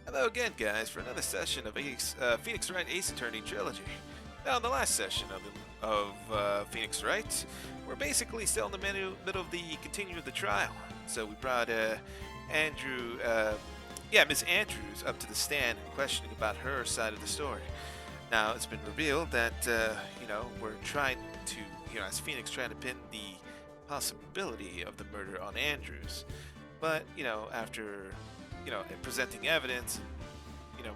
Hello again, guys, for another session of Phoenix Wright Ace Attorney Trilogy. Now, in the last session of Phoenix Wright, we're basically still in the middle of the continue of the trial. So we brought Miss Andrews up to the stand and questioning about her side of the story. Now, it's been revealed that, we're trying to, as Phoenix, trying to pin the possibility of the murder on Andrews. But, after presenting evidence,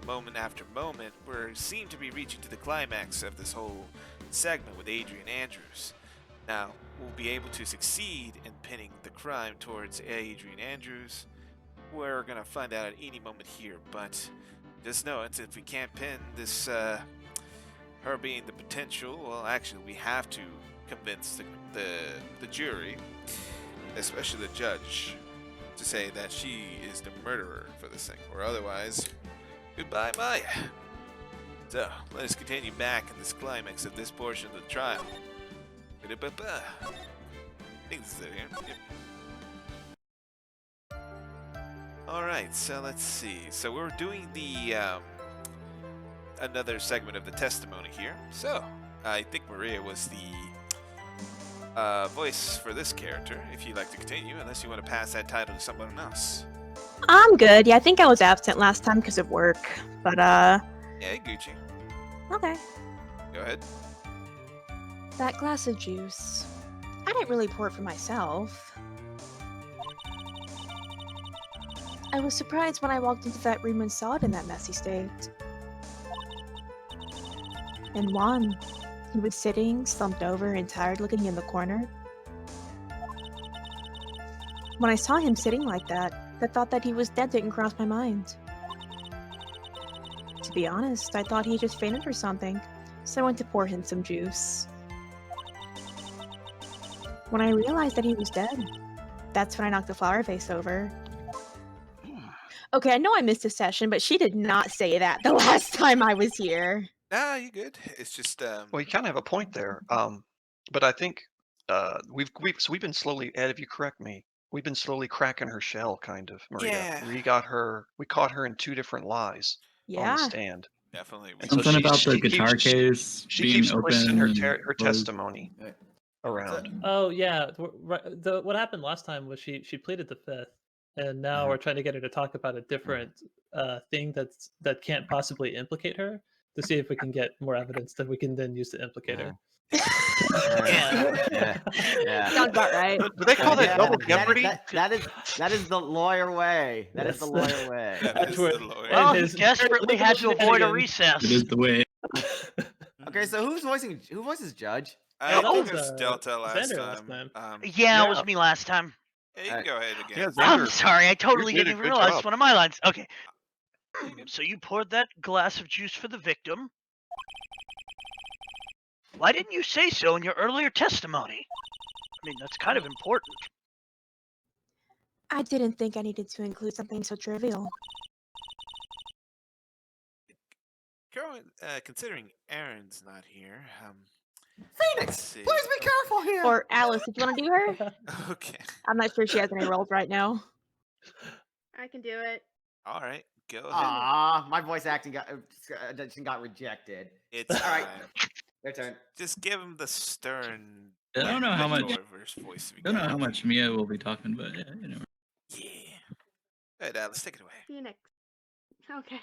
moment after moment, we seem to be reaching to the climax of this whole segment with Adrian Andrews. Now, we'll be able to succeed in pinning the crime towards Adrian Andrews. We're gonna find out at any moment here, but just know it, if we can't pin this, her being the potential, well, actually, we have to convince the jury, especially the judge, to say that she is the murderer for this thing, or otherwise, goodbye, Maya. So, let us continue back in this climax of this portion of the trial. I think this is it here. Yep. Alright, so let's see. So we're doing the, another segment of the testimony here. So, I think Maria was the voice for this character, if you'd like to continue, unless you want to pass that title to someone else. I'm good. Yeah, I think I was absent last time because of work, but Yeah, Gucci. okay. Go ahead. That glass of juice. I didn't really pour it for myself. I was surprised when I walked into that room and saw it in that messy state. And Juan, he was sitting, slumped over and tired looking in the corner. When I saw him sitting like that, the thought that he was dead didn't cross my mind. To be honest, I thought he just fainted or something, so I went to pour him some juice. When I realized that he was dead, that's when I knocked the flower vase over. Okay, I know I missed a session, but she did not say that the last time I was here. Nah, you good. It's just, Well, you kind of have a point there. But I think we've been slowly, Ed, if you correct me, we've been slowly cracking her shell, kind of, Maria. Yeah. We caught her in two different lies on the Yeah. stand. Definitely. And so Something about the guitar case she being keeps twisting open. her testimony around. Oh yeah, what happened last time was she pleaded the fifth, and now we're trying to get her to talk about a different thing that can't possibly implicate her, to see if we can get more evidence that we can then use to implicate her. Yeah. Sounds about right. Do they call that double jeopardy? That is the lawyer way. That is the lawyer way. That is where- the lawyer. Well, Well, he his- desperately had to avoid a Again. recess. It is the way. Okay, so who voices Judge? I that think was, it was Delta last Xander last time. Yeah, it was me last time. Yeah, you can go ahead again. Yeah, I'm Xander, sorry, I totally you did a didn't good realize job. one of my lines. Okay. So you poured that glass of juice for the victim. Why didn't you say so in your earlier testimony? I mean, that's kind of important. I didn't think I needed to include something so trivial. Considering Aaron's not here, Phoenix, see. please be careful here. Or Alice, did you want to do her? Okay. I'm not sure she has any roles right now. I can do it. All right. Go ahead. My voice acting got rejected. It's All right. fine. Their turn. Just give him the stern. I don't know how much. Reverse voice. I don't know how much Mia will be talking, but yeah, you know. Yeah. All right, Alice, take it away. Phoenix. Okay.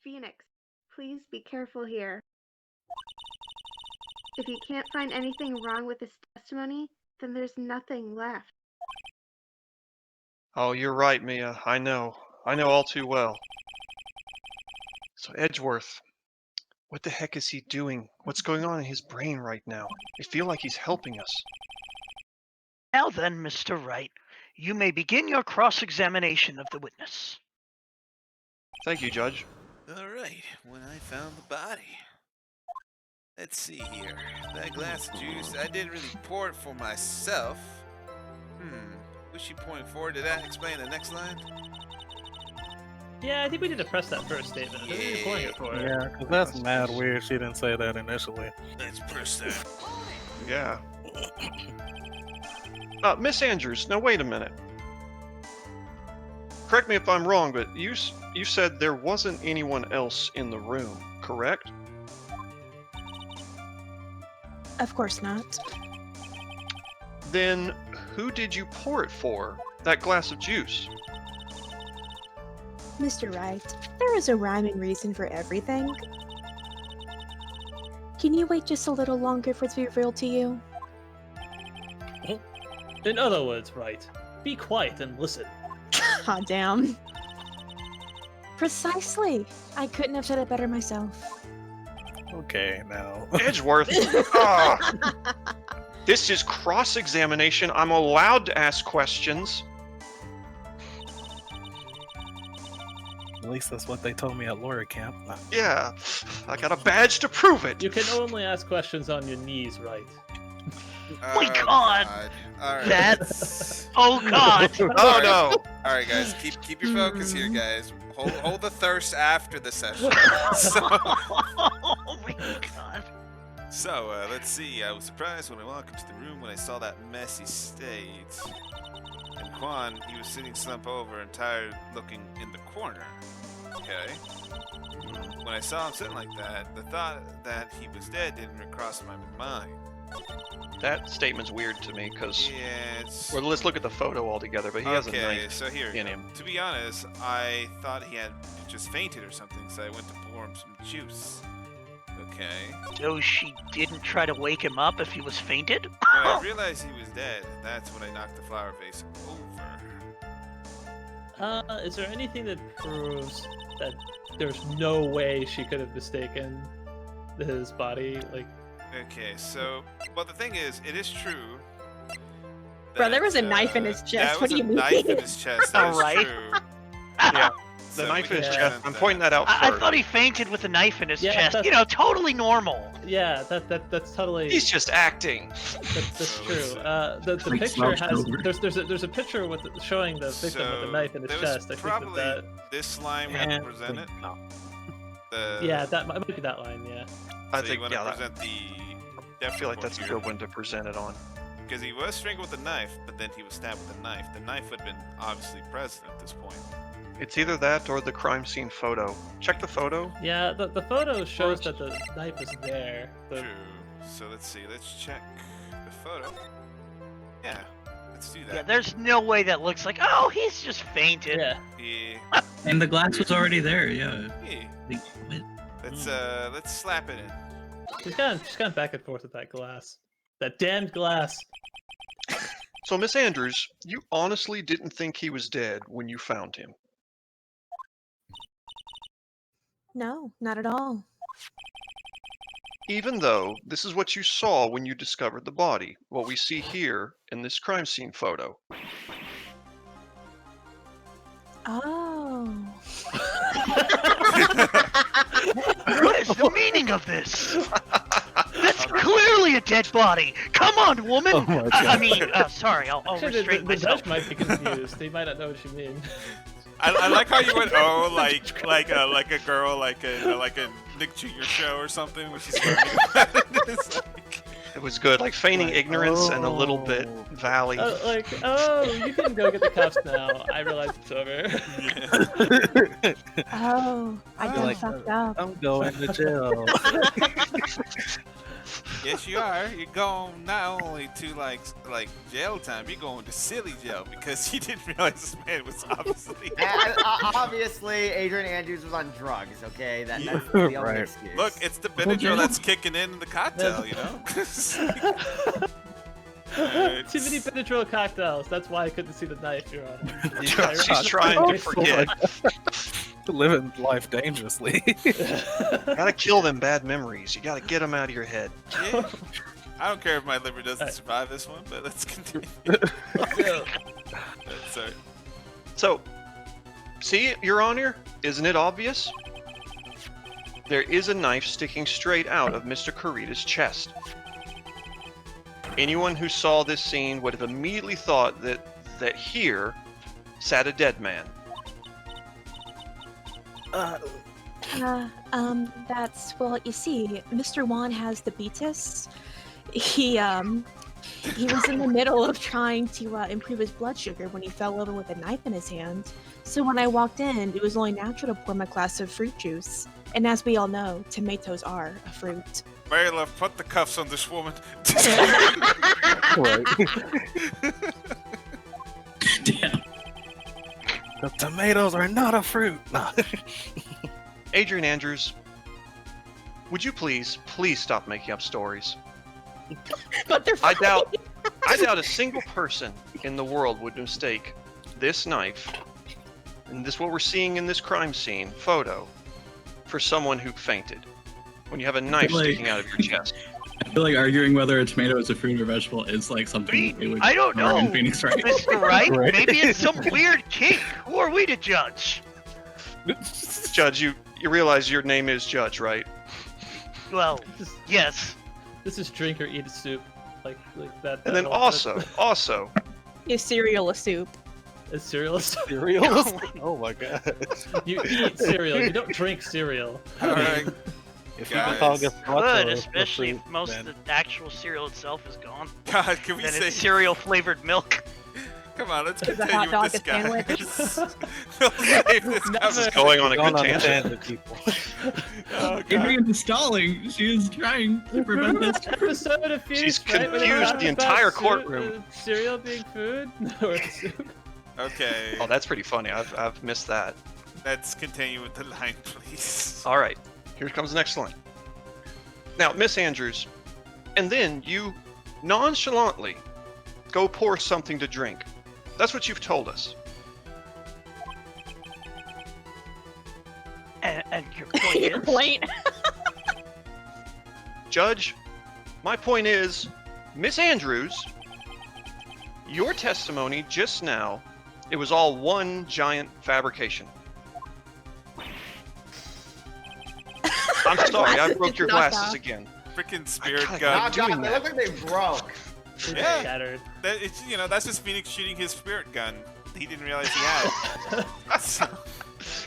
Phoenix, please be careful here. If you can't find anything wrong with this testimony, then there's nothing left. Oh, you're right, Mia. I know all too well. So Edgeworth, what the heck is he doing? What's going on in his brain right now? I feel like he's helping us. Now then, Mr. Wright, you may begin your cross-examination of the witness. Thank you, Judge. All right. When I found the body. Let's see here. That glass of juice, I didn't really pour it for myself. Was she pouring for it? Did that explain the next line? Yeah, I think we need to press that first statement. Yeah. You're pouring it for her. Yeah, because that's mad weird. She didn't say that initially. Let's press that. Yeah. Miss Andrews, now wait a minute. correct me if I'm wrong, but you said there wasn't anyone else in the room, correct? Of course not. Then who did you pour it for? That glass of juice? Mr. Wright, there is a rhyme and reason for everything. Can you wait just a little longer for it to be revealed to you? In other words, Wright, be quiet and listen. Ah, damn. Precisely. I couldn't have said it better myself. Okay, now. Edgeworth. This is cross-examination. I'm allowed to ask questions. At least that's what they told me at lawyer camp. Yeah, I got a badge to prove it. You can only ask questions on your knees, Wright. My God. All right. That's. Oh God. Oh no. All right, guys, keep your focus here, guys. Hold the thirst after the session. Oh my God. So let's see. I was surprised when I walked into the room when I saw that messy state. And Quan, he was sitting slumped over and tired, looking in the corner. Okay. When I saw him sitting like that, the thought that he was dead didn't cross my mind. That statement's weird to me because. Yeah, it's... Well, let's look at the photo altogether. But he has a knife so here in him. To be honest, I thought he had just fainted or something, so I went to pour him some juice. Okay. So she didn't try to wake him up if he was fainted? When I realized he was dead, that's when I knocked the flower vase over. Is there anything that proves that there's no way she could have mistaken his body? Like, okay, so, well, the thing is, it is true. Bro, there was a knife in his chest. What do you mean? Knife in his chest. That is Alright. true. Yeah. The So knife we in his can chest. present I'm that. pointing that out first. I thought he fainted with a knife in his Yeah, chest. that's- You know, totally normal. yeah, that's totally He's just acting. that's So true. let's- The Like picture slouched has over. there's a picture with showing the victim with the knife in his there was chest. I think probably that this line we have to present it. No. yeah, that might be that line. Yeah. I So think you want to yeah. present the I feel like that's a good one to present it on. Because he was strangled with a knife, but then he was stabbed with a knife. The knife would have been obviously present at this point. It's either that or the crime scene photo. Check the photo. Yeah, the photo shows that the knife is there. True. So let's see. Let's check the photo. Yeah, let's do that. Yeah, there's no way that looks like, oh, he's just fainted. Yeah. Yeah. And the glass was already there, yeah. Yeah. Like, what? Let's slap it in. She's gone back and forth with that glass. That damned glass. So, Miss Andrews, you honestly didn't think he was dead when you found him. No, not at all. Even though this is what you saw when you discovered the body, what we see here in this crime scene photo. Oh. What is the meaning of this? That's clearly a dead body. Come on, woman. Oh my I God. mean, sorry, I'll Actually, restrain the myself. judge might be confused. He might not know what you mean. I like how you went like a girl like a Nick Jr. show or something when she's learning about it. It's like... It was good, like feigning ignorance and a little bit valley. You can go get the cuffs now. I realize it's over. Oh, I done Like, fucked up. I'm going to jail. Yes, you are. You're going not only to like jail time, you're going to silly jail because you didn't realize this man was obviously. Obviously, Adrian Andrews was on drugs. Okay, that's the only Right. excuse. Look, it's the Benadryl that's kicking in the cocktail, you know. Too many Benadryl cocktails. That's why I couldn't see the knife, Your Honor. She's trying to forget. Living life dangerously. Gotta kill them bad memories. You gotta get them out of your head. Yeah. I don't care if my liver doesn't survive this one, but let's continue. Sorry. So, see, Your Honor, isn't it obvious? There is a knife sticking straight out of Mr. Kurita's chest. Anyone who saw this scene would have immediately thought that here sat a dead man. That's, well, you see, Mr. Wan has the beatus. He He was in the middle of trying to improve his blood sugar when he fell over with a knife in his hand. So when I walked in, it was only natural to pour him a glass of fruit juice. And as we all know, tomatoes are a fruit. Bailiff, put the cuffs on this woman. Right. Damn. The tomatoes are not a fruit. No. Adrian Andrews, would you please stop making up stories? But they're I funny. doubt a single person in the world would mistake this knife and this what we're seeing in this crime scene photo for someone who fainted. When you have a knife Like- sticking out of your chest. I feel like arguing whether a tomato is a fruit or vegetable is like something they would I don't cover in know. Phoenix, right? Mr. Wright, Right. maybe it's some weird kink. Who are we to judge? Judge, you realize your name is Judge, right? Well, This, yes. this is drink or eat a soup, like that. And then that- also, Is cereal a soup? is cereal a soup? Cereals? Oh my god. You eat cereal. You don't drink cereal. All right. If Guys. you call us Good, especially if most of the actual cereal itself is gone. God, can we Then say? it's cereal flavored milk. Come on, let's Is a continue hot dog with this a guy. sandwich? We'll save this Never. conversation. going on a Going good on a tangent. tangent, people. Oh, God. Adrian is stalling. She is trying to prevent this. Episode of Phoenix, She's right, when they confused talked the about entire courtroom. Cereal being food or soup. Okay, Oh, that's pretty funny. I've missed that. let's continue with the line, please. All right, here comes the next line. Now, Miss Andrews, and then you nonchalantly go pour something to drink. That's what you've told us. And your point Your is? point. Judge, my point is, Miss Andrews, your testimony just now, it was all one giant fabrication. I'm sorry, I Glasses broke just your knocked glasses off. again. Freaking spirit God, gun. Oh doing god, they that. look like they broke. Yeah. Shattered. That, it's, that's just Phoenix shooting his spirit gun. He didn't realize he had. So,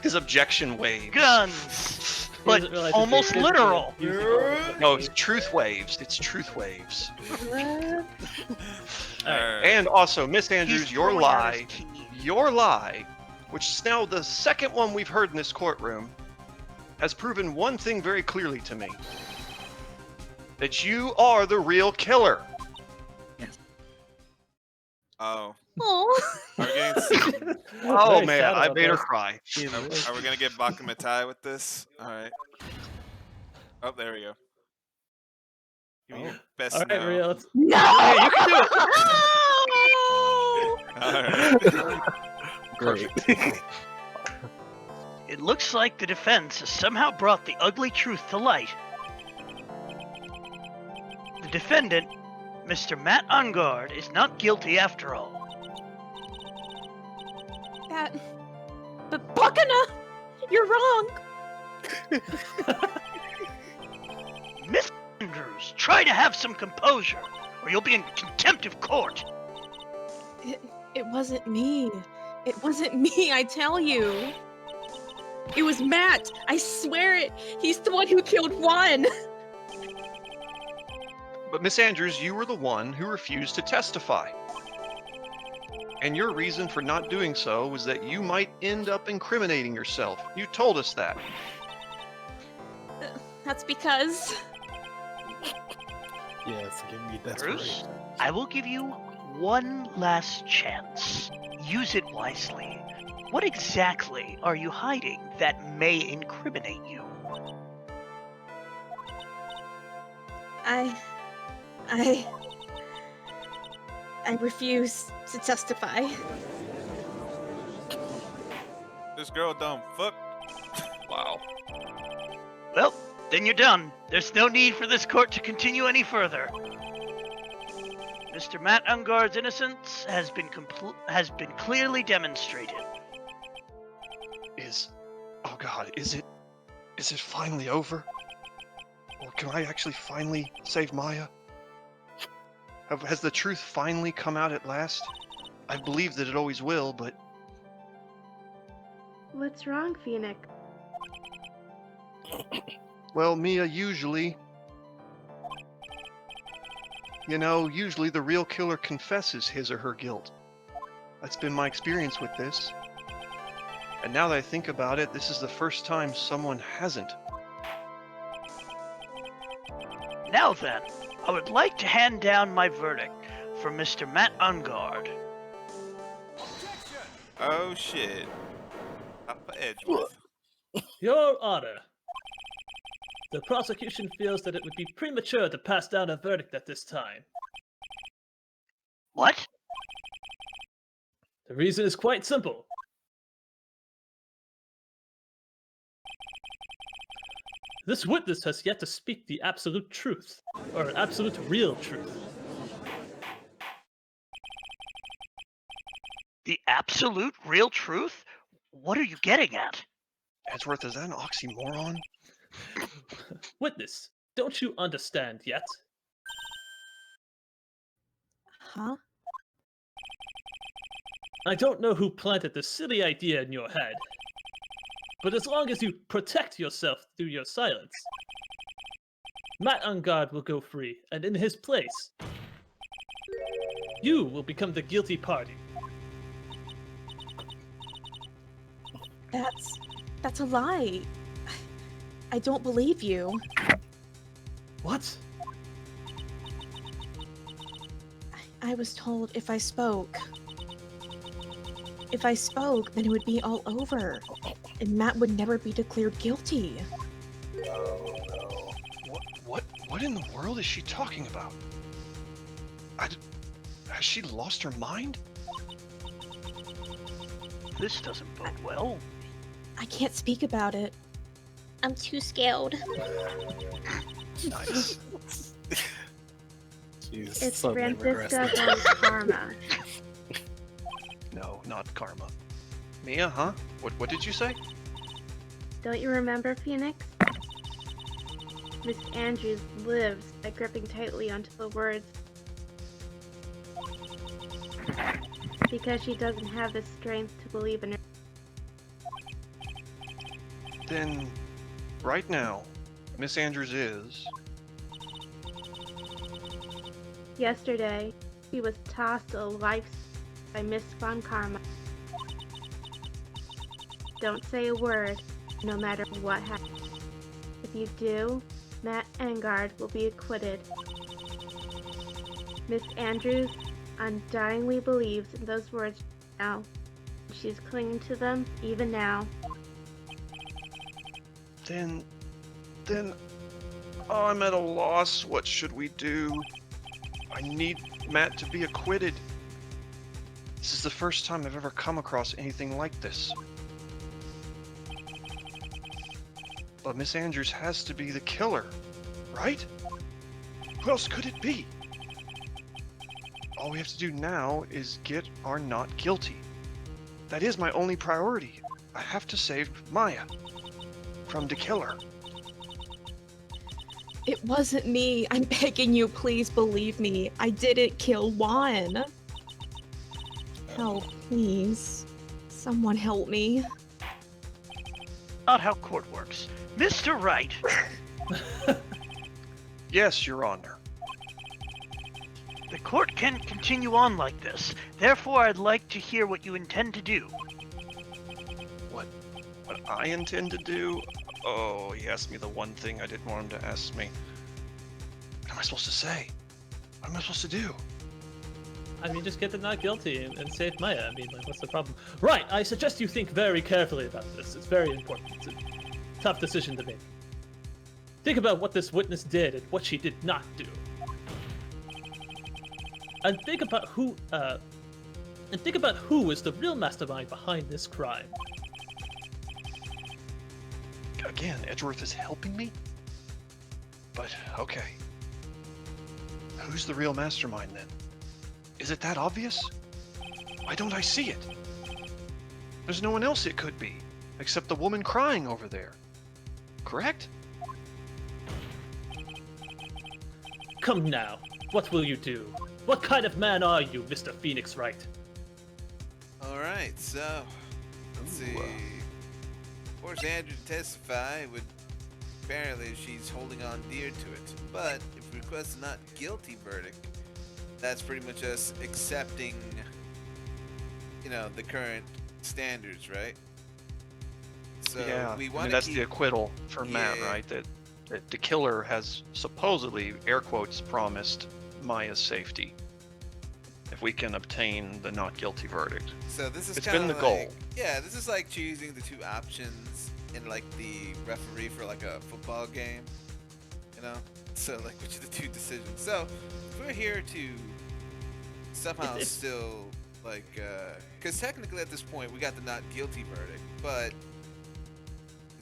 His objection waves. Guns! He But doesn't realize that almost they- literal. No, it's truth waves. It's truth waves. Alright. And also, Miss Andrews, He's your throwing out lie, his key. which is now the second one we've heard in this courtroom, has proven one thing very clearly to me. That you are the real killer. oh. Oh. Are we getting? Oh Very man, sad I about made her this. cry. Are we gonna get Bakamatai with this? All right. Oh, there we go. Give me your best All right, no. Maria, let's. No! Yeah, you can do it. No! All right. Great. It looks like the defense has somehow brought the ugly truth to light. The defendant, Mr. Matt Ungard, is not guilty after all. But Buckana, you're wrong. Miss Andrews, try to have some composure, or you'll be in contempt of court. It wasn't me. It wasn't me, I tell you. It was Matt. I swear it. He's the one who killed Juan. But Miss Andrews, you were the one who refused to testify. And your reason for not doing so was that you might end up incriminating yourself. You told us that. That's because Yes, give me Bruce, desperation. I will give you one last chance. Use it wisely. What exactly are you hiding that may incriminate you? I refuse to testify. This girl dumb fuck. Wow. Well, then you're done. There's no need for this court to continue any further. Mr. Matt Ungard's innocence has been clearly demonstrated. Oh God, is it finally over? Or can I actually finally save Maya? Has the truth finally come out at last? I believe that it always will, but What's wrong, Phoenix? well, Mia, usually You know, usually the real killer confesses his or her guilt. That's been my experience with this. And now that I think about it, this is the first time someone hasn't. Now then, I would like to hand down my verdict for Mr. Matt Ungard. Oh shit. Papa Edgeworth. Your Honor, the prosecution feels that it would be premature to pass down a verdict at this time. What? The reason is quite simple. This witness has yet to speak the absolute truth, or absolute real truth. The absolute real truth? What are you getting at? Edgeworth, is that an oxymoron? Witness, don't you understand yet? Huh? I don't know who planted this silly idea in your head, but as long as you protect yourself through your silence, Matt Ungard will go free, and in his place, you will become the guilty party. That's a lie. I don't believe you. What? I was told if I spoke, then it would be all over, and Matt would never be declared guilty. Oh no. What in the world is she talking about? Has she lost her mind? This doesn't bode well. I can't speak about it. I'm too scared. Nice. She's It's suddenly Francisca regressed. on karma. No, not karma. Mia, huh? What did you say? Don't you remember, Phoenix? Miss Andrews lives by gripping tightly onto the words. Because she doesn't have the strength to believe in her. Then, right now, Miss Andrews is... Yesterday, she was tossed a life by Miss Von Karma. Don't say a word, no matter what happens. If you do, Matt Engard will be acquitted. Miss Andrews undyingly believes in those words now. She's clinging to them even now. Then, I'm at a loss. What should we do? I need Matt to be acquitted. This is the first time I've ever come across anything like this. But Miss Andrews has to be the killer, right? Who else could it be? All we have to do now is get our not guilty. That is my only priority. I have to save Maya from the killer. It wasn't me. I'm begging you, please believe me. I didn't kill Juan. Help, please. Someone help me. Not how court works. Mr. Wright, Yes, Your Honor. the court can't continue on like this. Therefore, I'd like to hear what you intend to do. What I intend to do? Oh, he asked me the one thing I didn't want him to ask me. What am I supposed to say? What am I supposed to do? I mean, just get the not guilty and save Maya. I mean, like, what's the problem? Right, I suggest you think very carefully about this. It's very important. It's a tough decision to make. Think about what this witness did and what she did not do. And think about who is the real mastermind behind this crime. Again, Edgeworth is helping me? But, okay. Who's the real mastermind then? Is it that obvious? Why don't I see it? There's no one else it could be, except the woman crying over there. Correct? Come now, what will you do? What kind of man are you, Mr. Phoenix Wright? Alright, so let's see. Force Andrew to testify would apparently she's holding on dear to it. But if we request a not guilty verdict, that's pretty much us accepting, the current standards, right? So Yeah, we I want mean to that's keep. the acquittal for Matt, Yeah. right? That the killer has supposedly, air quotes, promised Maya's safety if we can obtain the not guilty verdict. So this is It's kind been of the like, goal. yeah, this is like choosing the two options in like the referee for like a football game, you know? So like, which are the two decisions? So we're here to somehow It's- still like, because technically at this point we got the not guilty verdict, but it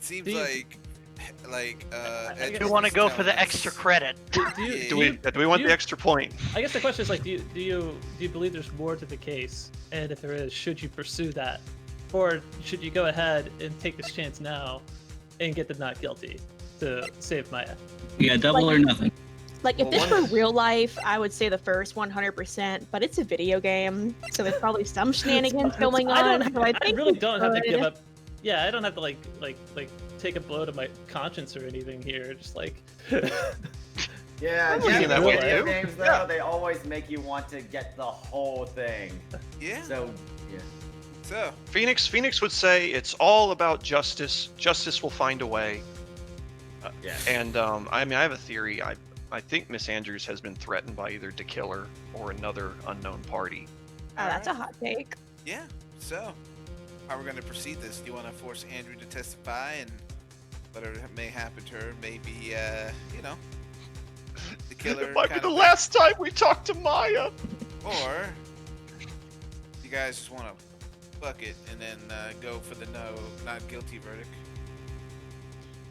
seems Do you- like I Edge guess- You want to is go for telling the us- extra credit. Do Yeah. Do we want do the extra point? I guess the question is like, do you believe there's more to the case? And if there is, should you pursue that, or should you go ahead and take this chance now, and get the not guilty to save Maya? Yeah, double Like- or nothing. Like, if Well, this one were is- real life, I would say the first 100%, but it's a video game, so there's probably some shenanigans going on. I don't. so I I think really we don't have to give could. up. Yeah, I don't have to like take a blow to my conscience or anything here. Just like. Yeah, I'm looking yeah, that way video too. games though, Yeah. they always make you want to get the whole thing. Yeah. So, yeah. So Phoenix would say it's all about justice. Justice will find a way. Yeah. And I mean, I have a theory. I think Miss Andrews has been threatened by either the killer or another unknown party. Oh, that's a hot take. yeah. So how we're gonna proceed this? Do you want to force Andrew to testify and whatever may happen to her? Maybe the killer. It might be kind the of- last time we talk to Maya. Or you guys just want to fuck it and then go for the not guilty verdict.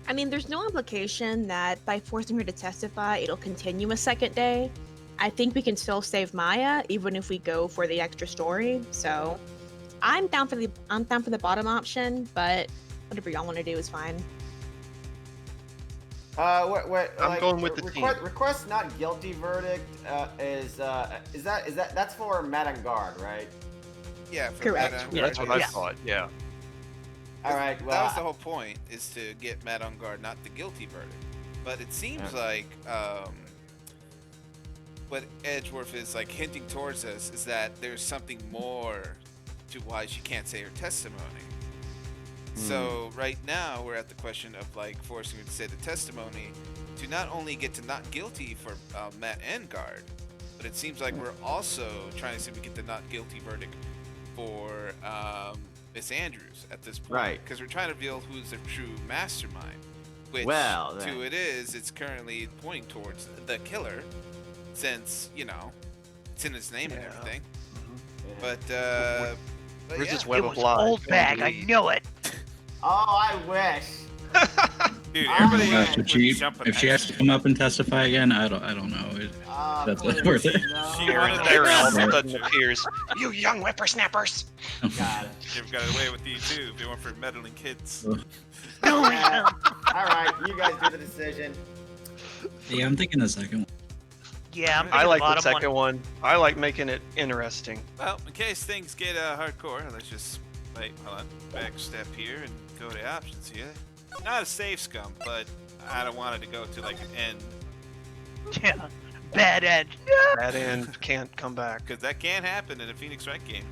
I mean, there's no implication that by forcing her to testify, it'll continue a second day. I think we can still save Maya, even if we go for the extra story. So, I'm down for the bottom option, but whatever y'all want to do is fine. What, I'm like, going with the team. request not guilty verdict is that's for Matt on guard, right? Yeah. For Correct. Matt on Yeah, guard. That's what I Yeah. thought. Yeah. All right. That Well, was the whole point, is to get Matt on guard, not the guilty verdict. But it seems like what Edgeworth is like hinting towards us is that there's something more to why she can't say her testimony. So right now we're at the question of like forcing her to say the testimony to not only get to not guilty for Matt and guard, but it seems like we're also trying to see if we get the not guilty verdict for Miss Andrews at this point. Right. Because we're trying to reveal who's the true mastermind. Which, Well, then. to it is, it's currently pointing towards the killer, since, it's in his name and Yeah. everything. yeah. But Where's yeah. this It web was of lies? old bag. I know it. Oh, I wish. Dude, Oh, everybody yeah. Gosh, would if jump on she that has to shit. come up and testify again, I don't know. Oh, That's not please, worth it. No. She wanted Aaron all of a that. sudden appears. You young whippersnappers. God. They've got away with you too. They went for meddling kids. No, All right, you guys do the decision. Yeah, I'm thinking the second one. yeah, I'm I thinking like the the bottom second one. I like making it interesting. Well, in case things get hardcore, let's just hold on, back step here and go to options here. Not a safe scum, but I don't want it to go to like an end, one. Yeah, bad end. That end can't come back. because that can happen in a Phoenix Wright game.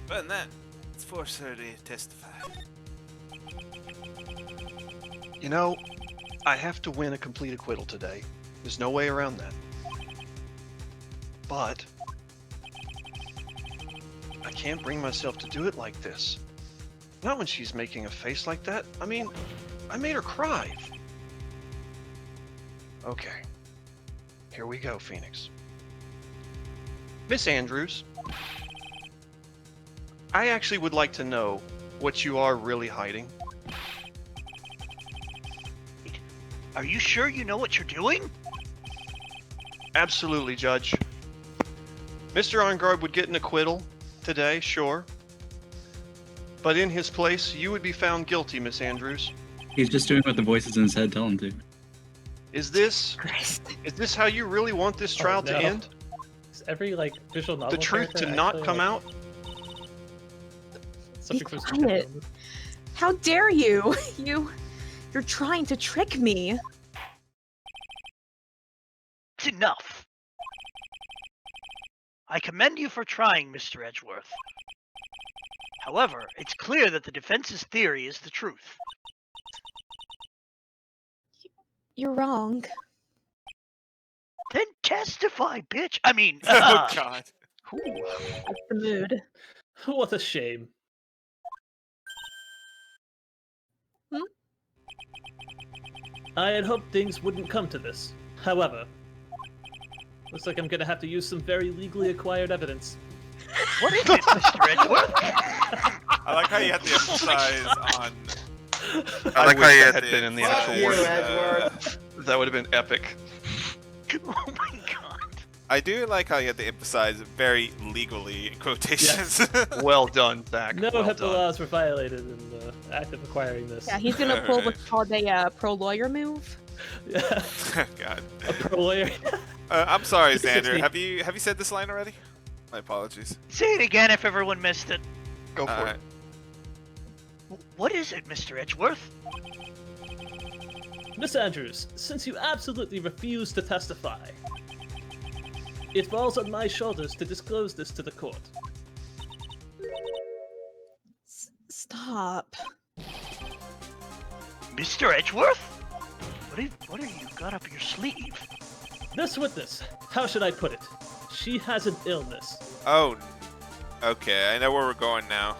But than that, let's force her to testify. You know, I have to win a complete acquittal today. There's no way around that. But I can't bring myself to do it like this. Not when she's making a face like that. I mean, I made her cry. Okay. Here we go, Phoenix. Miss Andrews, I actually would like to know what you are really hiding. Are you sure you know what you're doing? Absolutely, Judge. Mr. Arngard would get an acquittal today, sure. But in his place, you would be found guilty, Miss Andrews. He's just doing what the voices in his head tell him to. Is this how you really want this trial to no. end? Is every like visual novel The truth to character not actually, come like, out? subject for quiet. How dare you? You're trying to trick me. It's enough. I commend you for trying, Mr. Edgeworth. However, it's clear that the defense's theory is the truth. You're wrong. Then testify, bitch. I mean, Oh God. ooh. That's the mood. What a shame. Hmm? I had hoped things wouldn't come to this. However, looks like I'm gonna have to use some very legally acquired evidence. What is it, Mr. Edgeworth? I like how you had to emphasize on. I like wish how you that had had to been in the emphasize, actual you, word. Edgeworth. That would have been epic. Oh my god. I do like how you had to emphasize very legally in quotations. Well done, Zach. No well HIPAA done. laws were violated in the act of acquiring this. Yeah, he's gonna pull what's called a pro lawyer move. Yeah. God. A pro lawyer. I'm sorry, It's Xander. 60. Have you said this line already? My apologies. Say it again if everyone missed it. Go for Alright. it. What is it, Mr. Edgeworth? Miss Andrews, since you absolutely refuse to testify, it falls on my shoulders to disclose this to the court. Stop. Mr. Edgeworth? What have you got up your sleeve? This witness, how should I put it? She has an illness. Oh, okay. I know where we're going now.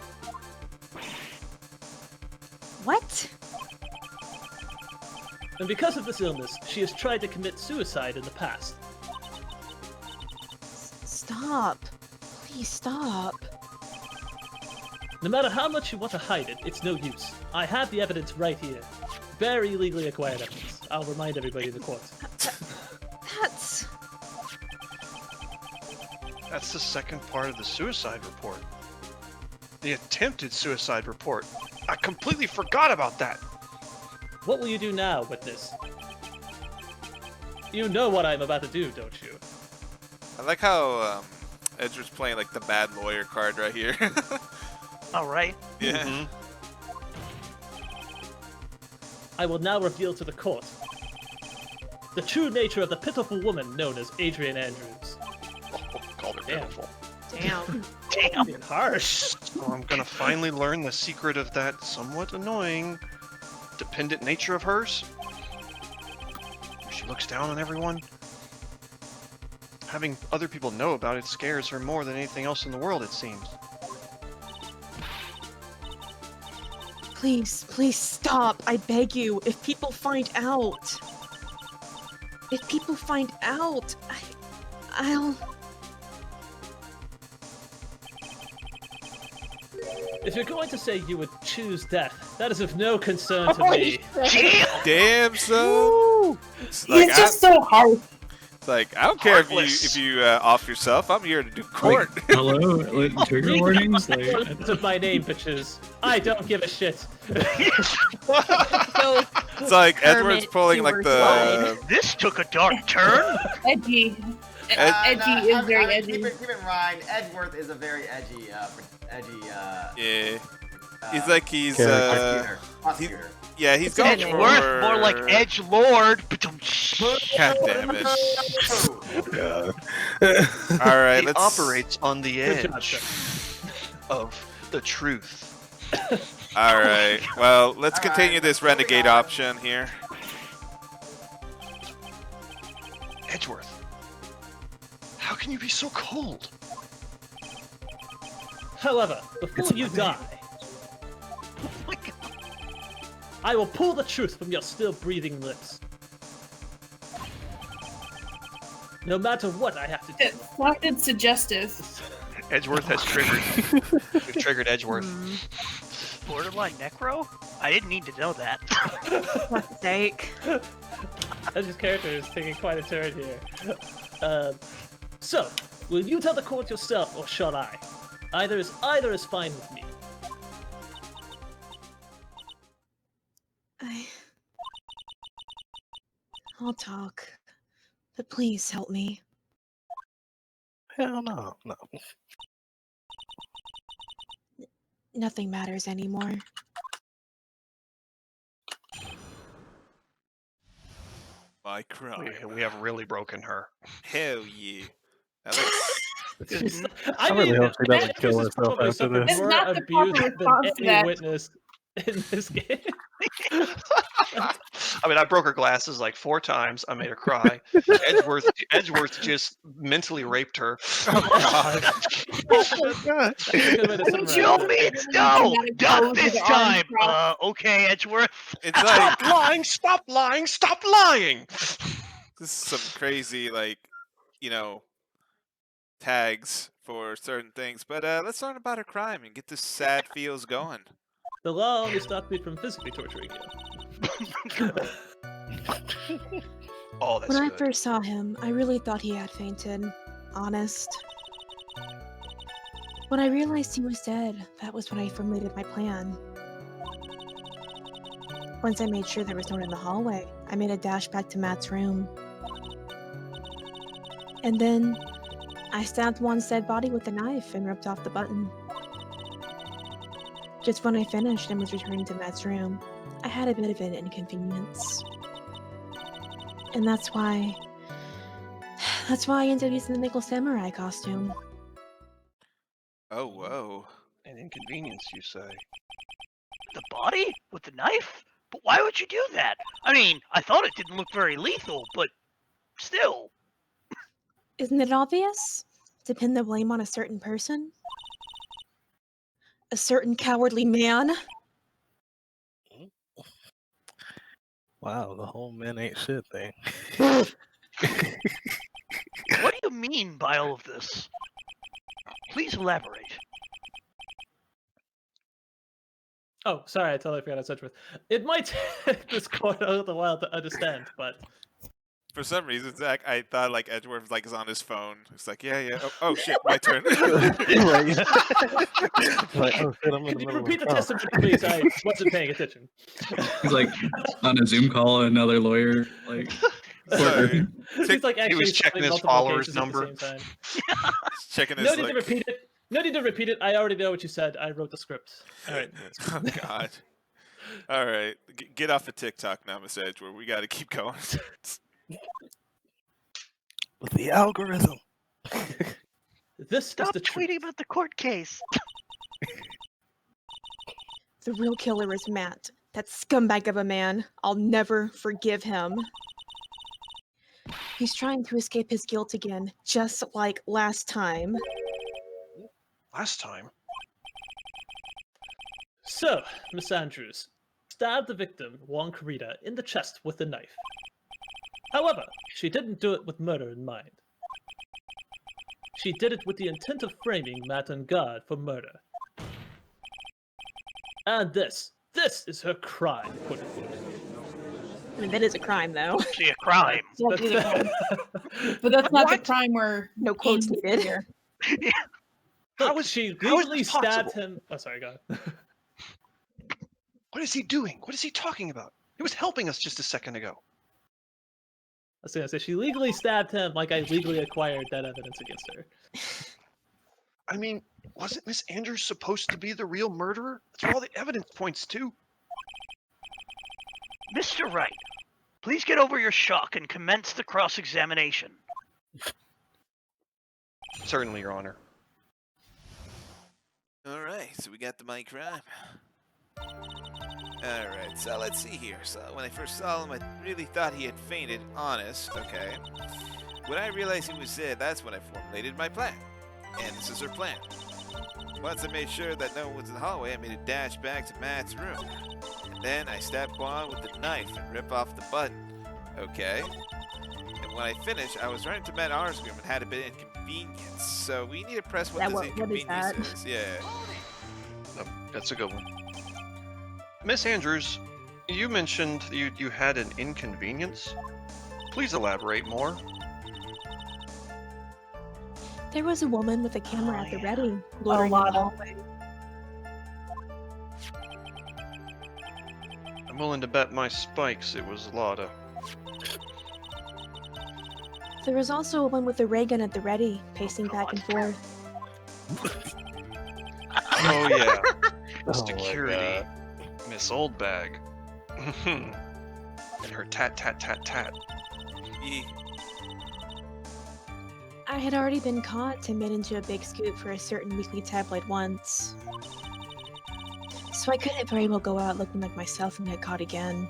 What? And because of this illness, she has tried to commit suicide in the past. Stop. Please stop. No matter how much you want to hide it, it's no use. I have the evidence right here. Very legally acquired evidence. I'll remind everybody in the court. That's... That's the second part of the suicide report. The attempted suicide report. I completely forgot about that. What will you do now with this? You know what I'm about to do, don't you? I like how Edgeworth's playing like the bad lawyer card right here. Alright. Yeah. Mhm. I will now reveal to the court the true nature of the pitiful woman known as Adrian Andrews. Oh, called her Damn. pitiful. Damn. Damn. Being harsh. So I'm gonna finally learn the secret of that somewhat annoying dependent nature of hers. She looks down on everyone. Having other people know about it scares her more than anything else in the world, it seems. Please, please stop. I beg you. If people find out... If people find out, I'll... If you're going to say you would choose death, that is of no concern to me. Damn, son. It's like, He's just so hard. it's like I don't care if Heartless. you off yourself. I'm here to do court. Like, hello? Like, trigger warnings? Like, It's of my name, bitches. I don't give a shit. Go It's like Edward's Kermit, pulling you like were the. This took a dark turn. Edgy. Ed- Edgy is very edgy. Keep it in mind. Edgeworth is a very edgy, Yeah. He's like he's prosecutor. yeah he's It's going Edgeworth, Edgeworth, for more like Edge Lord. God damn it! All right, He let's operates on the Good job, edge sir. of the truth. All right. Well, let's All continue right, this moving renegade on. option here. Edgeworth, how can you be so cold? However, before you die, I will pull the truth from your still breathing lips. No matter what I have to do. It sounded suggestive. Edgeworth has triggered. We've triggered Edgeworth. Borderline necro? I didn't need to know that. For fuck's sake. Edge's character is taking quite a turn here. So, will you tell the court yourself, or shall I? Either is fine with me. I'll talk. But please help me. Hell no, no. Nothing matters anymore. My crime. We have really broken her. Hell yeah. That looks I really hope she doesn't Andrews kill has herself probably after suffered this. It's more not the abuse proper than response to any that. witness in this game. I mean, I broke her glasses like 4 times. I made her cry. Edgeworth just mentally raped her. Oh God. Oh god. That's a good way to summarize Show it. me it's no! Dramatic Duck pose with this the arms time! crossed. Okay, Edgeworth. It's like Stop lying! Stop lying! Stop lying! this is some crazy tags for certain things. But let's learn about her crime and get this sad feels going. The law only stopped me from physically torturing you. Oh, that's When I good. first saw him, I really thought he had fainted. Honest. When I realized he was dead, that was when I formulated my plan. Once I made sure there was no one in the hallway, I made a dash back to Matt's room. And then, I stabbed Juan's dead body with a knife and ripped off the button. Just when I finished and was returning to Matt's room, I had a bit of an inconvenience. And that's why I ended up using the Nickel Samurai costume. Oh whoa. An inconvenience, you say? The body? With the knife? But why would you do that? I mean, I thought it didn't look very lethal, but still. Isn't it obvious? To pin the blame on a certain person? A certain cowardly man? Wow, the whole men ain't shit thing. What do you mean by all of this? Please elaborate. Oh, sorry, I totally forgot I said with. It might take this court a little while to understand, but For some reason, Zach, I thought like Edgeworth is on his phone. It's like, yeah. Oh shit, my turn. Like, oh shit, I'm in could the you middle of repeat a the testimony, please? I wasn't paying attention. He's like on a Zoom call, another lawyer, like. Sorry. He's like He actually was checking solving his multiple followers cases number. at the same time. Checking No his need to repeat it. No need to repeat it. I already know what you said. I wrote the script. All right. Oh God. All right, get off of TikTok now, Miss Edgeworth. We got to keep going. With the algorithm. This Stop is the tweeting truth. about the court case. The real killer is Matt. That scumbag of a man. I'll never forgive him. He's trying to escape his guilt again, just like last time. Last time? So, Miss Andrews stabbed the victim, Juan Carita, in the chest with a knife. However, she didn't do it with murder in mind. She did it with the intent of framing Matt and God for murder. And this is her crime, quote unquote. I mean, that is a crime, though. See, a crime. That is a crime. But that's not the crime where No quotes needed. here. Look, she how is legally this stabbed possible? him. Oh, sorry, God. What is he doing? What is he talking about? He was helping us just a second ago. I was gonna say she legally stabbed him, like I legally acquired that evidence against her. I mean, wasn't Miss Andrews supposed to be the real murderer? That's what all the evidence points to. Mr. Wright, please get over your shock and commence the cross-examination. Certainly, Your Honor. All right, so we got the my crime. All right, so let's see here. So when I first saw him, I really thought he had fainted. Honest, okay. When I realized he was dead, that's when I formulated my plan. And this is her plan. Once I made sure that no one was in the hallway, I made a dash back to Matt's room. And then I stabbed Quan with the knife and ripped off the button. Okay. And when I finished, I was running to Matt R's room and had a bit of inconvenience. So we need to press what this inconvenience is. Yeah. Oh, that's a good one. Miss Andrews, you mentioned you had an inconvenience. Please elaborate more. There was a woman with a camera at the ready, A loitering in the lot. hallway. I'm willing to bet my spikes it was Lada. There was also a woman with a ray gun at the ready, pacing back and forth. Oh yeah. Oh Security. Miss Oldbag. And her tat tat tat tat. Yeah. I had already been caught and made into a big scoop for a certain weekly tabloid once. So I couldn't very well go out looking like myself and get caught again.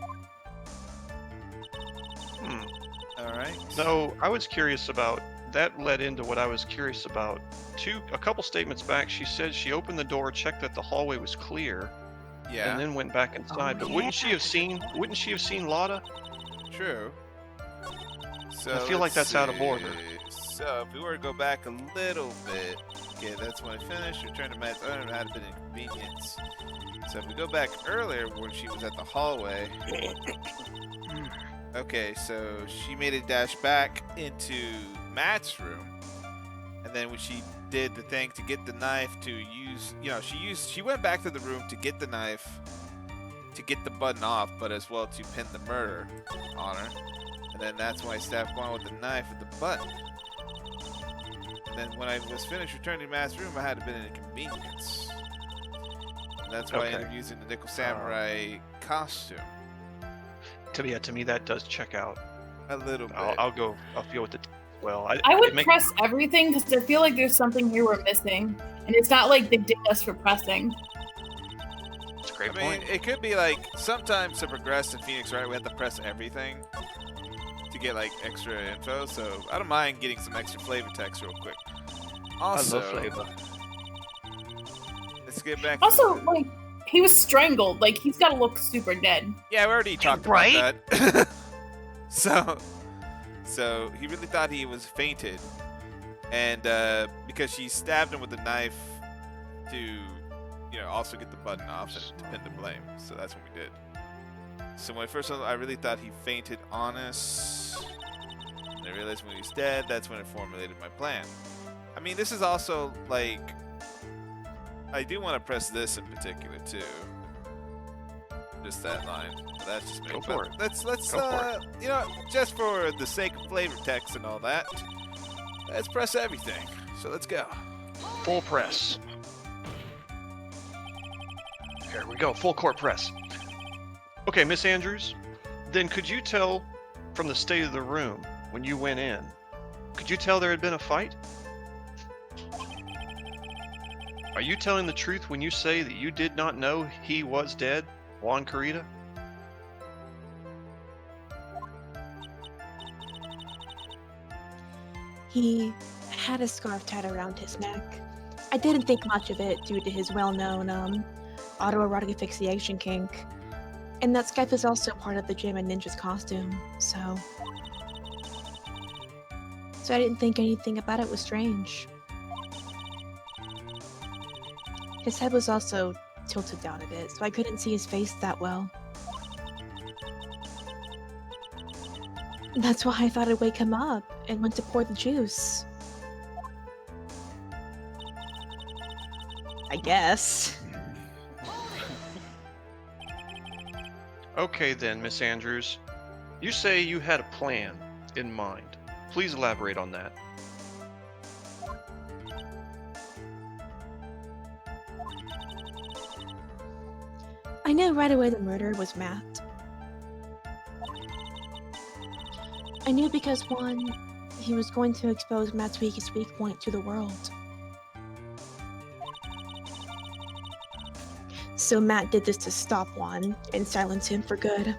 Alright. No, I was curious about that. Led into what I was curious about. A couple statements back, she said she opened the door, checked that the hallway was clear, Yeah. and then went back inside. But wouldn't she have seen Lotta? True. So I feel like let's that's out of order. see. So if we were to go back a little bit, okay, that's when I finished. Return to Matt's. I don't know how to been inconvenience. So if we go back earlier when she was at the hallway. Okay, so she made a dash back into Matt's room, and then when she did the thing to get the knife to use, she went back to the room to get the knife to get the button off, but as well to pin the murder on her. And then that's when I stabbed one with the knife with the button. And then when I was finished returning to Matt's room, I had been an inconvenience. And that's why I ended up using the Nickel Samurai costume. To me, that does check out. A little bit. I'll feel with it. Well, I would press everything because I feel like there's something here we're missing, and it's not like they did us for pressing. That's a great point. It could be like sometimes to progress in Phoenix, right? We have to press everything to get like extra info. So I don't mind getting some extra flavor text real quick. Also, I love flavor. Let's get back. Also, like, he was strangled. Like, he's got to look super dead. Yeah, we already talked about that. So he really thought he was fainted, and because she stabbed him with a knife to, also get the button off and to pin the blame. So that's what we did. So when I first saw, I really thought he fainted on us. And I realized when he was dead, that's when I formulated my plan. I mean, this is also like, I do want to press this in particular too. Just that line. But that's just me. Go for it. Let's Go for it. just for the sake of flavor text and all that, let's press everything. So let's go. Full press. Here we go. Full court press. Okay, Miss Andrews, then could you tell from the state of the room when you went in, could you tell there had been a fight? Are you telling the truth when you say that you did not know he was dead, Juan Carita? He had a scarf tied around his neck. I didn't think much of it due to his well-known autoerotic asphyxiation kink. And that scarf is also part of the gym and ninja's costume, so I didn't think anything about it was strange. His head was also tilted down a bit, so I couldn't see his face that well. That's why I thought I'd wake him up and went to pour the juice. I guess. Okay then, Miss Andrews. You say you had a plan in mind. Please elaborate on that. I knew right away the murderer was Matt. I knew because, one, he was going to expose Matt's weakest weak point to the world. So Matt did this to stop Juan and silence him for good.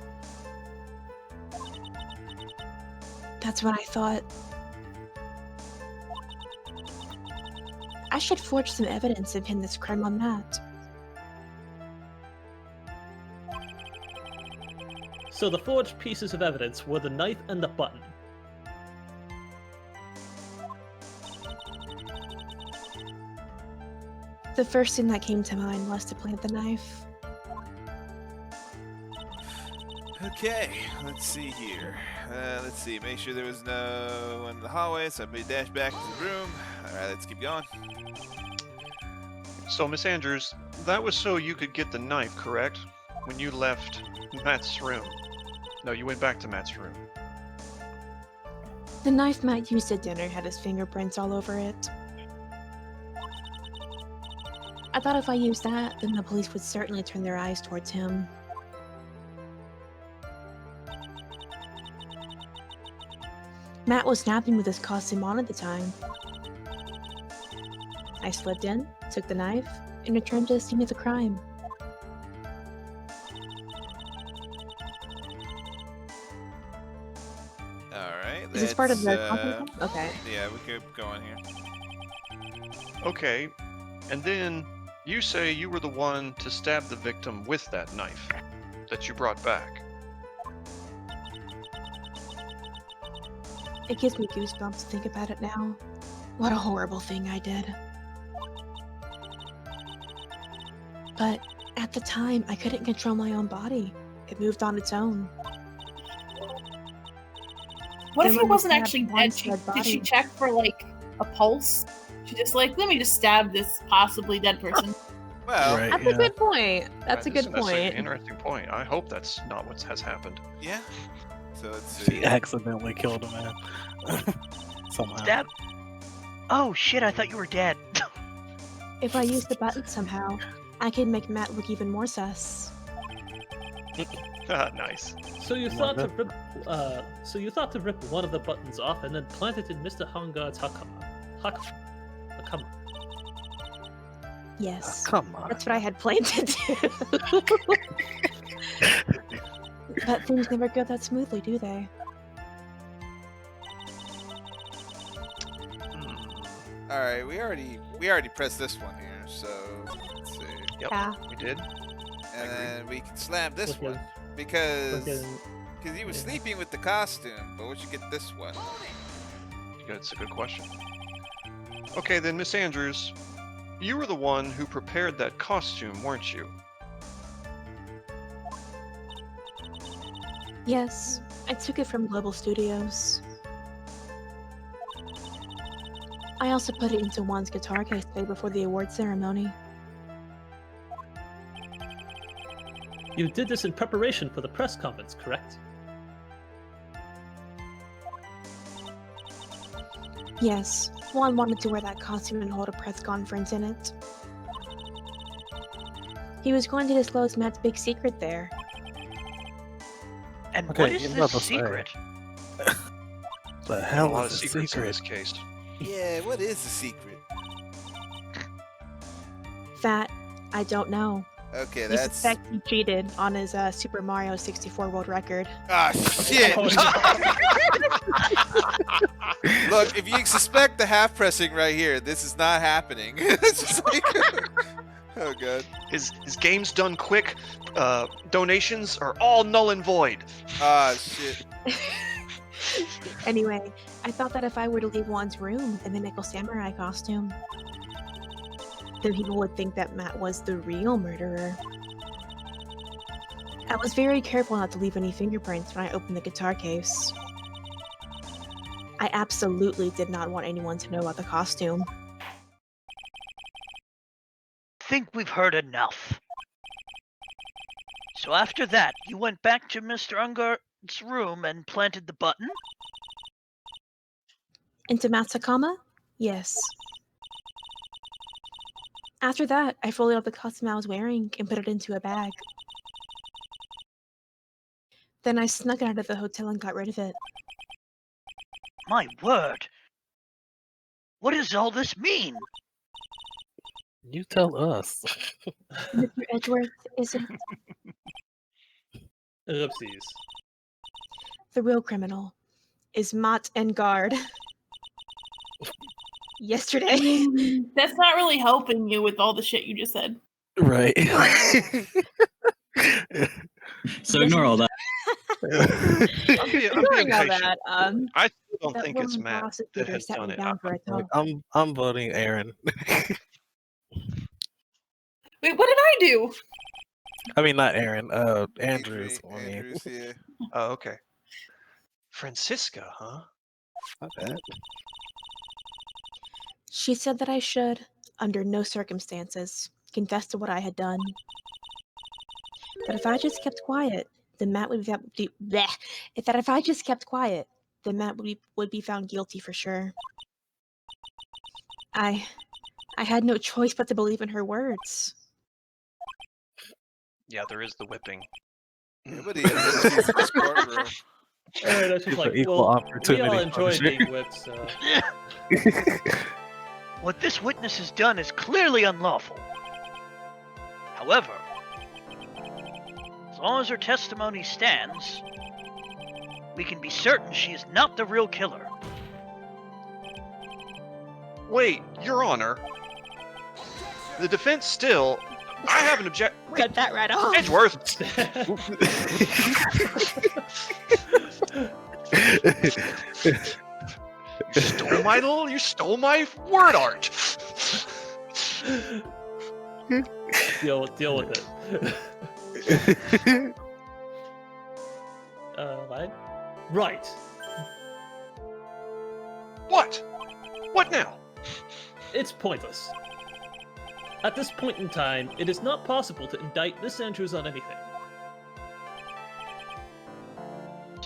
That's what I thought. I should forge some evidence and pin this crime on Matt. So the forged pieces of evidence were the knife and the button. The first thing that came to mind was to plant the knife. Okay, let's see here. Let's see, make sure there was no one in the hallway, so I made dash back to the room. Alright, let's keep going. So, Miss Andrews, that was so you could get the knife, correct? When you left Matt's room. No, you went back to Matt's room. The knife Matt used at dinner had his fingerprints all over it. I thought if I used that, then the police would certainly turn their eyes towards him. Matt was napping with his costume on at the time. I slipped in, took the knife, and returned to the scene of the crime. Alright, Is this part of the content? Okay. Yeah, we could go on here. Okay, and then you say you were the one to stab the victim with that knife that you brought back. It gives me goosebumps to think about it now. What a horrible thing I did. But at the time, I couldn't control my own body. It moved on its own. What if Then he when wasn't we actually stabbed one dead? Did she body- check for like a pulse? She just like, let me just stab this possibly dead person. Well, Right, That's yeah. a good point. That's a That's good That's an point. interesting point. I hope that's not what has happened. yeah. So let's She see. accidentally killed a man. Somehow. Stab. Oh shit! I thought you were dead. If I use the button somehow, I can make Matt look even more sus. Nice. So you Come thought on, to rip, one of the buttons off and then plant it in Mr. Hungard's hakama. Yes. Come on. That's what I had planned to do. But things never go that smoothly, do they? Alright, we already pressed this one here, so let's see. Yep, Yeah. we did. And then we can slab this Okay. one because Okay. he was Yeah. sleeping with the costume, but we should get this one. That's a good question. Okay, then, Miss Andrews, you were the one who prepared that costume, weren't you? Yes, I took it from Global Studios. I also put it into Juan's guitar case day before the award ceremony. You did this in preparation for the press conference, correct? Yes, Juan wanted to wear that costume and hold a press conference in it. He was going to disclose Matt's big secret there. And Okay, what is you're this about to say. secret? The A hell lot is of the secrets in secret? this case. Yeah, what is the secret? That, I don't know. Okay, We that's suspect he cheated on his Super Mario 64 world record. ah shit. Oh, Look, if you suspect the half pressing right here, this is not happening. It's just like, oh god. His game's done quick. Donations are all null and void. Ah shit. Anyway, I thought that if I were to leave Juan's room in the Nickel Samurai costume, then people would think that Matt was the real murderer. I was very careful not to leave any fingerprints when I opened the guitar case. I absolutely did not want anyone to know about the costume. Think we've heard enough. So after that, you went back to Mr. Ungar's room and planted the button? Into Matsukama? Yes. After that, I folded up the costume I was wearing and put it into a bag. Then I snuck it out of the hotel and got rid of it. My word! What does all this mean? You tell us. Mr. Edgeworth, is it Ellipses. the real criminal? Is Mott and Guard. Yesterday. That's not really helping you with all the shit you just said. Right. So ignore all that. I'm being Ignoring all patient. that, I still don't that think it's woman Matt that prosecutor has sat done me it. down for a talk. I'm voting Aaron. Wait, what did I do? I mean, not Aaron. Andrews. I mean, Andrews, yeah. Oh, okay. Francisca, huh? not bad. She said that I should, under no circumstances, confess to what I had done. That if I just kept quiet, then Matt would be bleh. If I just kept quiet, then Matt would be found guilty for sure. I had no choice but to believe in her words. Yeah, there is the whipping. Nobody has in this courtroom. That's just It's like, an equal well, we opportunity all enjoy Punisher. being whipped, so. What this witness has done is clearly unlawful. However, as long as her testimony stands, we can be certain she is not the real killer. Wait, Your Honor. The defense still. I have an objection. Cut that right off. Edgeworth. You stole my word art. deal with it. Right? Right. What? What now? It's pointless. At this point in time, it is not possible to indict Miss Andrews on anything.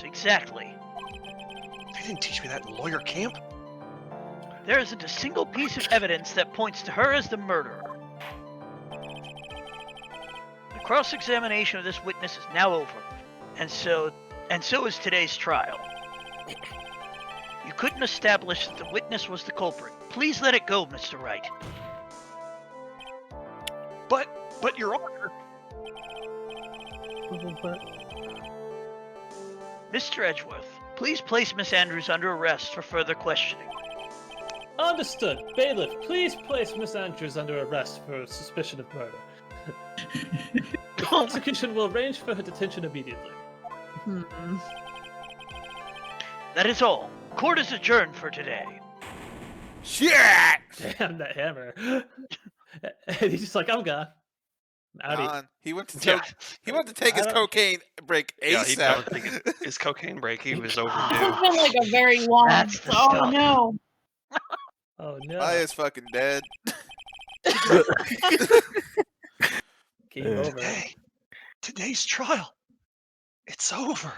Exactly. They didn't teach me that in lawyer camp. There isn't a single piece of evidence that points to her as the murderer. The cross-examination of this witness is now over, and so is today's trial. You couldn't establish that the witness was the culprit. Please let it go, Mr. Wright. But Your Honor. Mr. Edgeworth, please place Miss Andrews under arrest for further questioning. Understood. Bailiff, please place Miss Andrews under arrest for suspicion of murder. The prosecution will arrange for her detention immediately. That is all. Court is adjourned for today. Shit! Damn that hammer. And he's just like, I'm gone. Outie. Gone. He went to take his cocaine break Yeah, he ASAP. don't think his cocaine break. He was It's overdue. been like a very long. That's the Oh stuff. no. Oh no. Maya's fucking dead. Game over. Today's trial. It's over.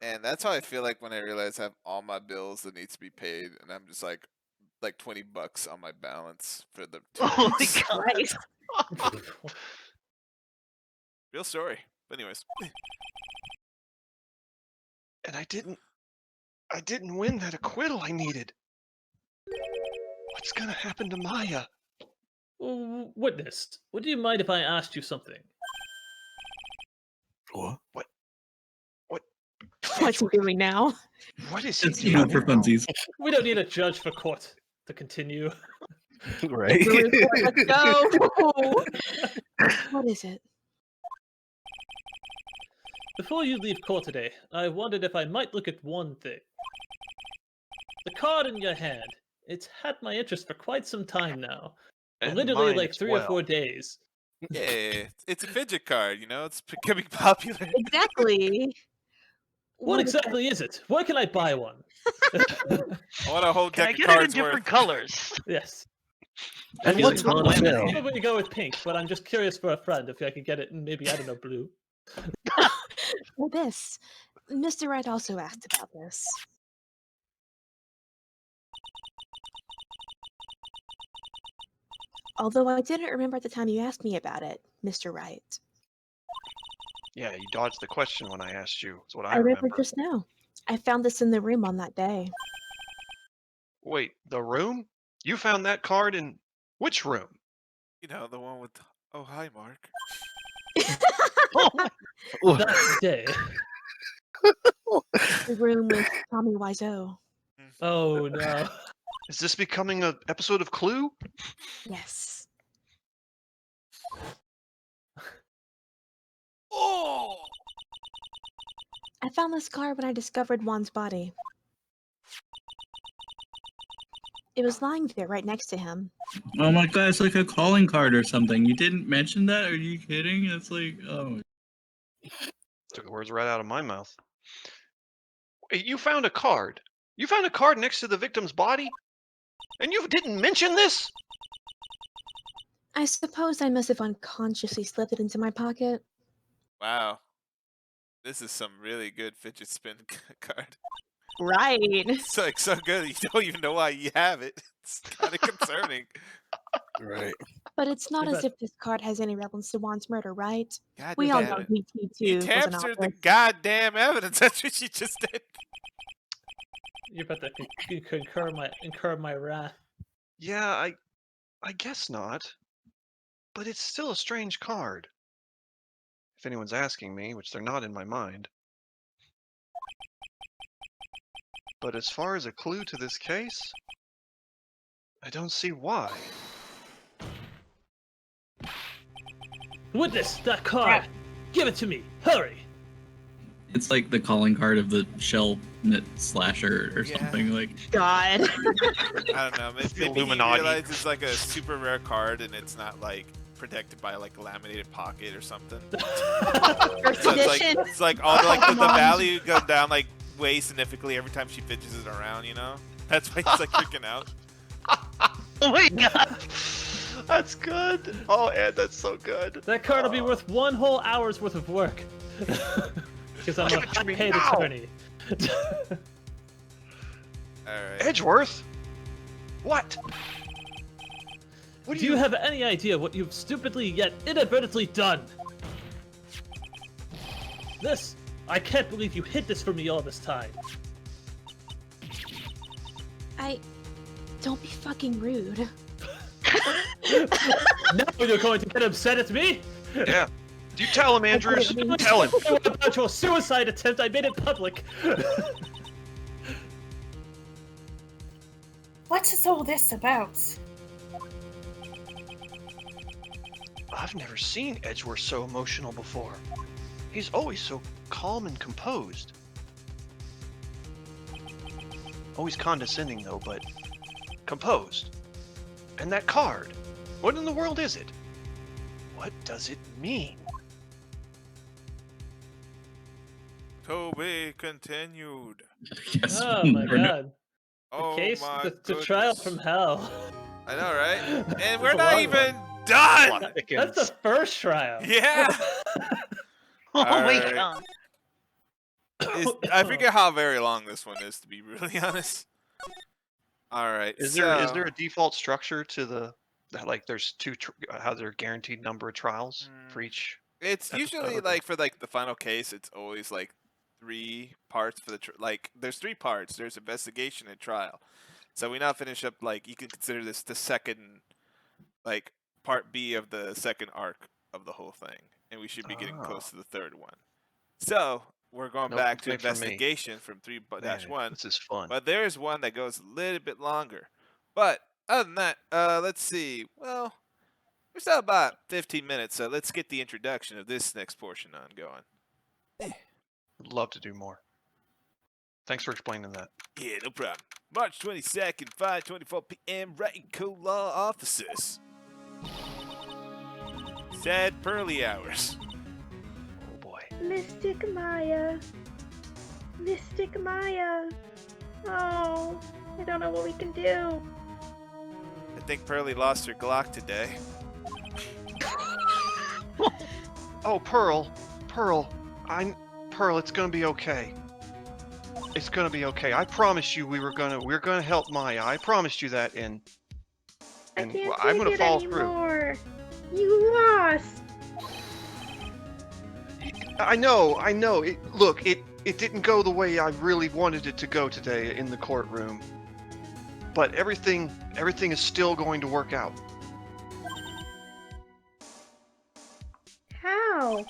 And that's how I feel like when I realize I have all my bills that needs to be paid, and I'm just like $20 on my balance for the. Oh my god. Christ. Real story. But anyways, And I didn't win that acquittal I needed. What's gonna happen to Maya? Witness, would you mind if I asked you something? What? What's he doing now? What is he It's doing? for funsies. We don't need a judge for court to continue. Right? Let's go. What is it? Before you leave court today, I wondered if I might look at one thing. The card in your hand. It's had my interest for quite some time now. And Literally mine like as 3 or 4 well. days. yeah, it's a fidget card. It's becoming popular. Exactly. What is exactly is it? Where can I buy one? I want a whole Can I deck of get it in cards different worth. colors? Yes. And I what's feel on like the I sale? probably go with pink, but I'm just curious for a friend if I could get it in maybe, I don't know, blue. Well, this. Mr. Wright also asked about this. Although I didn't remember at the time you asked me about it, Mr. Wright. Yeah, you dodged the question when I asked you. That's what I I remember remember. just now. I found this in the room on that day. Wait, the room? You found that card in which room? The one with. Oh, hi, Mark. That day. The room with Tommy Wiseau. Oh no. Is this becoming an episode of Clue? Yes. Oh! I found this card when I discovered Juan's body. It was lying there right next to him. Oh my god, it's like a calling card or something. You didn't mention that? Are you kidding? It's like, oh. Took the words right out of my mouth. Wait, you found a card. You found a card next to the victim's body? And you didn't mention this? I suppose I must have unconsciously slipped it into my pocket. Wow. This is some really good fidget spin card. Right. It's like so good you don't even know why you have it. It's kind of concerning. Right. But it's not Too as bad. if this card has any relevance to Juan's murder, right? God We all damn know it. he You too was an hamstered the author. goddamn evidence. That's what she just did. You're about to incur my wrath. Yeah, I guess not. But it's still a strange card. If anyone's asking me, which they're not in my mind. But as far as a clue to this case, I don't see why. Witness that card. Give it to me. Hurry. It's like the calling card of the shell knit slasher or Yeah. something like. God. I don't know. Maybe he Illuminati. realized it's like a super rare card and it's not like protected by like a laminated pocket or something. First So edition. it's like all the value goes down like way significantly every time she pitches it around. You know. That's why he's like freaking out. Oh my god! That's good. Oh, Ed, that's so good. That card will be worth 1 whole hour's worth of work. Because I'm Give a it to me paid now. attorney. All right. Edgeworth? What? What Do you have any idea what you've stupidly yet inadvertently done? This, I can't believe you hid this from me all this time. Don't be fucking rude. Now you're going to get upset at me? Yeah. You tell him, Andrews. Tell him. About your suicide attempt, I made it public. What's all this about? I've never seen Edgeworth so emotional before. He's always so calm and composed. Always condescending, though, but composed. And that card. What in the world is it? What does it mean? To be continued. Yes. Oh my or no- god. Oh Case, my the trial goodness. from hell. I know, right? And we're It's a not long even done. That's the first trial. Yeah. Oh my Alright. god. I forget how very long this one is, to be really honest. All right. Is there a default structure to that like there's how there are guaranteed number of trials for each? It's episode? usually Okay. like for like the final case, it's always like 3 parts for the like. There's 3 parts. There's investigation and trial. So we now finish up like you can consider this the second, like part B of the second arc of the whole thing, and we should be getting close to the third one. So we're going No back to complaint from me. investigation from 3-1. This is fun. But there is one that goes a little bit longer. But other than that, let's see. Well, we're still about 15 minutes, so let's get the introduction of this next portion ongoing. Would love to do more. Thanks for explaining that. Yeah, no problem. March 22nd, 5:24 p.m. Wright and co-law offices. Sad pearly hours. Oh boy. Mystic Maya. Mystic Maya. Oh, I don't know what we can do. I think Pearly lost her Glock today. Oh, Pearl, it's gonna be okay. It's gonna be okay. I promised you we're gonna help Maya. I promised you that, and I can't I'm take gonna it follow through. anymore. You lost. I know. It didn't go the way I really wanted it to go today in the courtroom, but everything is still going to work out. How?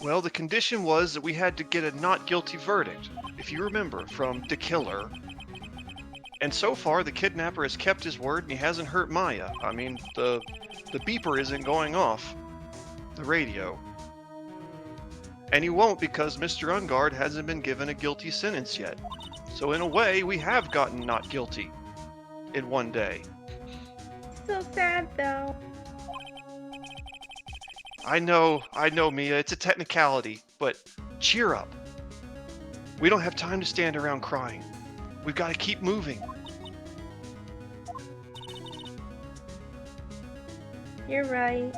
Well, the condition was that we had to get a not guilty verdict, if you remember, from the killer. And so far, the kidnapper has kept his word and he hasn't hurt Maya. I mean, the beeper isn't going off. The radio. And he won't because Mr. Ungard hasn't been given a guilty sentence yet. So in a way, we have gotten not guilty. In one day. So sad though. I know, Mia, it's a technicality, but cheer up. We don't have time to stand around crying. We've got to keep moving. You're right.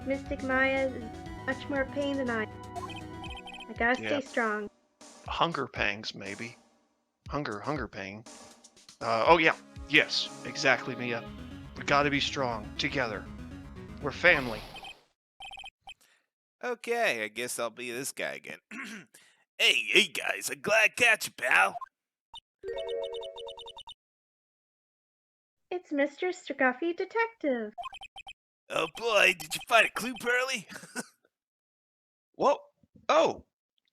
Mystic Maya is much more pain than I. I gotta Yeah. stay strong. Hunger pangs, maybe. hunger pain. Oh yeah, yes, exactly, Mia. We gotta be strong, together. We're family. Okay, I guess I'll be this guy again. Hey guys, I'm glad to catch you, pal. It's Mr. Scruffy Detective. Oh boy, did you find a clue, Pearly? Whoa! Oh,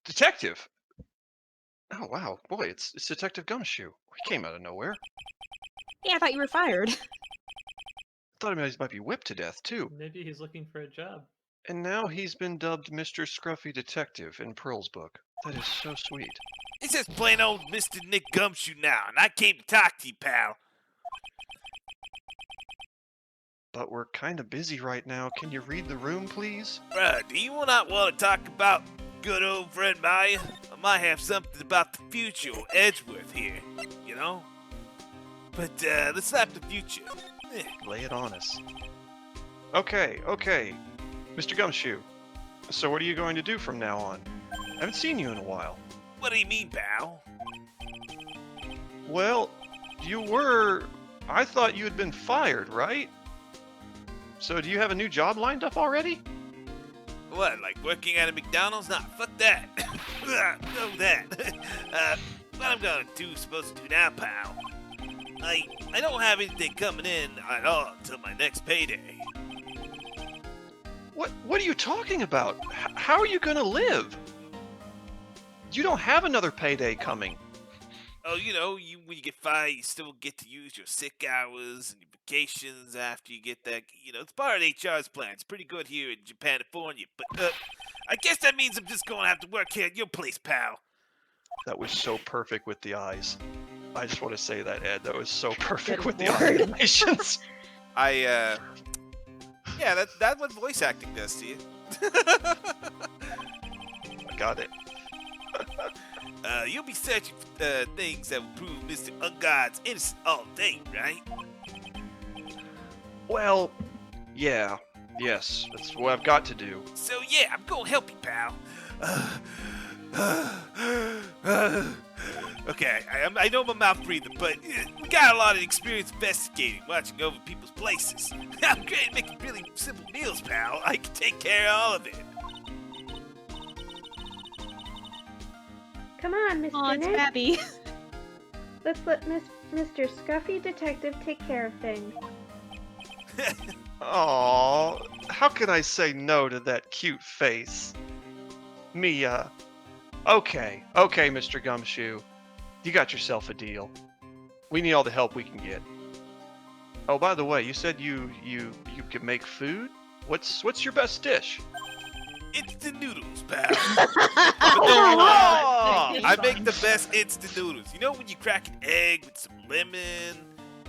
detective! Oh wow, boy, it's Detective Gumshoe. He came out of nowhere. Yeah, I thought you were fired. Thought he might be whipped to death too. Maybe he's looking for a job. And now he's been dubbed Mr. Scruffy Detective in Pearl's book. That is so sweet. It's just plain old Mr. Nick Gumshoe now, and I came to talk to you, pal. But we're kind of busy right now. Can you read the room, please? Bruh, do you not want to talk about good old friend Maya? I might have something about the future of Edgeworth here, you know? But let's not the future. Lay it on us. Okay. Mr. Gumshoe, so what are you going to do from now on? I haven't seen you in a while. What do you mean, pal? Well, I thought you had been fired, right? So do you have a new job lined up already? What, like working at a McDonald's? Nah, fuck that. No that. What I'm supposed to do now, pal? I don't have anything coming in at all until my next payday. What are you talking about? How are you gonna live? You don't have another payday coming. Oh, you know, when you get fired, you still get to use your sick hours and your vacations after you get that. You know, it's part of HR's plan. It's pretty good here in Japan, California. But I guess that means I'm just going to have to work here at your place, pal. That was so perfect with the eyes. I just want to say that, Ed. That was so perfect with the Lord. eye animations. Yeah, that's what voice acting does to you. I got it. You'll be searching for things that will prove Mr. Ungod's innocent all day, right? Well, yeah. Yes, that's what I've got to do. So yeah, I'm gonna help you, pal. Okay, I know I'm a mouth breather, but we got a lot of experience investigating, watching over people's places. I'm great at making really simple meals, pal. I can take care of all of it. Come on, Mr. Aw, it's Nick. Abby. Let's let Mr. Scruffy Detective take care of things. Aww, how can I say no to that cute face? Mia. Okay, Mr. Gumshoe. You got yourself a deal. We need all the help we can get. Oh, by the way, you said you can make food? What's your best dish? Instant noodles, pal. Oh, I make the best instant noodles. You know when you crack an egg with some lemon,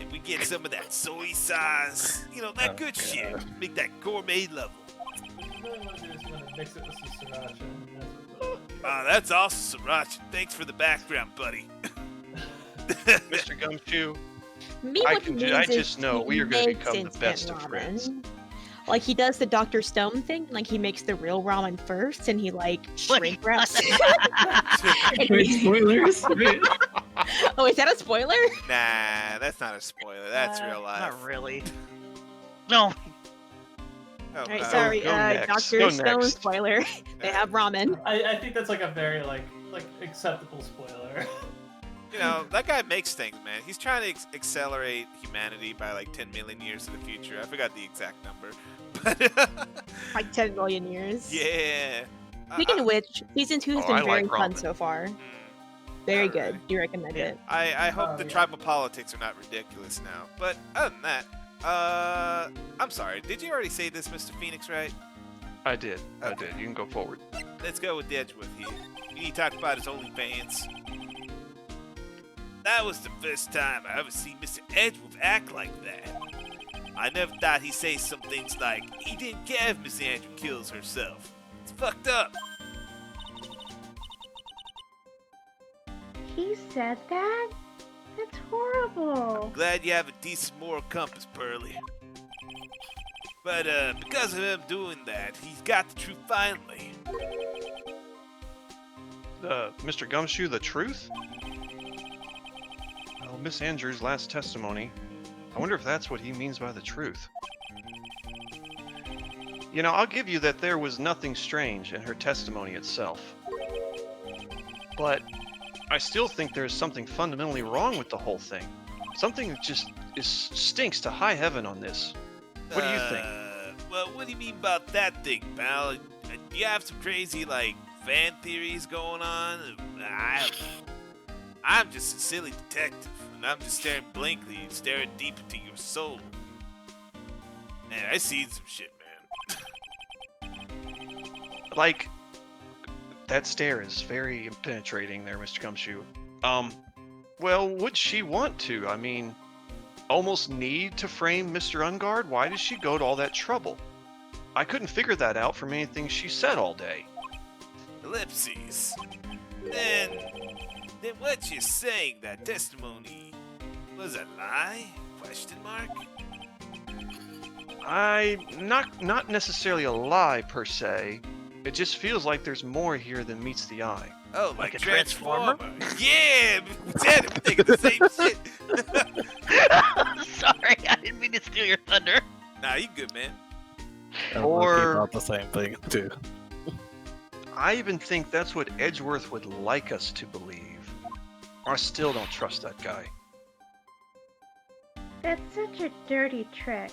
and we get some of that soy sauce? You know, that good shit. Make that gourmet level. Mix it with some sriracha. That's awesome, Sriracha. Thanks for the background, buddy. Mr. Gumshoe, Me, I what he can means I is just know he we are going to makes become the instant best of ramen. friends. Like he does the Dr. Stone thing, like he makes the real ramen first, and he like shrink Wait. wraps. Wait, spoilers? Wait. Oh, is that a spoiler? Nah, that's not a spoiler. That's real life. Not really. No. Oh, All right, sorry, go next. Dr. Go Stone next. spoiler. They have ramen. I think that's like a very like acceptable spoiler. You know, that guy makes things, man. He's trying to accelerate humanity by like 10 million years in the future. I forgot the exact number. But Like 10 million years. yeah. Speaking of which, season 2 has Oh, been I very like fun ramen. so far. Mm, Very not good. really. Do you recommend it? I hope Oh, the yeah. tribal politics are not ridiculous now. But other than that, I'm sorry. Did you already say this, Mr. Phoenix, right? I did. Okay. You can go forward. Let's go with Edgeworth here. He talked about his OnlyFans. That was the first time I ever seen Mr. Edgeworth act like that. I never thought he'd say some things like, he didn't care if Miss Andrew kills herself. It's fucked up. He said that? That's horrible. Glad you have a decent moral compass, Pearly. But because of him doing that, he's got the truth finally. Mr. Gumshoe, the truth? Well, Miss Andrews' last testimony, I wonder if that's what he means by the truth. You know, I'll give you that there was nothing strange in her testimony itself. But I still think there's something fundamentally wrong with the whole thing. Something that just stinks to high heaven on this. What do you think? Well, what do you mean about that thing, pal? Do you have some crazy, like, fan theories going on? I'm just a silly detective, and I'm just staring blankly and staring deep into your soul. Man, I seen some shit, man. Like, that stare is very penetrating there, Mr. Gumshoe. Well, would she want to? I mean, almost need to frame Mr. Ungard? Why does she go to all that trouble? I couldn't figure that out from anything she said all day. Ellipses. Then what you're saying, that testimony was a lie? Question mark? Not necessarily a lie per se. It just feels like there's more here than meets the eye. Oh, Like like a a transformer? Yeah, we said it. We're thinking the same shit. Sorry, I didn't mean to steal your thunder. Nah, you good, man. Or- Not the same thing, too. I even think that's what Edgeworth would like us to believe. I still don't trust that guy. That's such a dirty trick.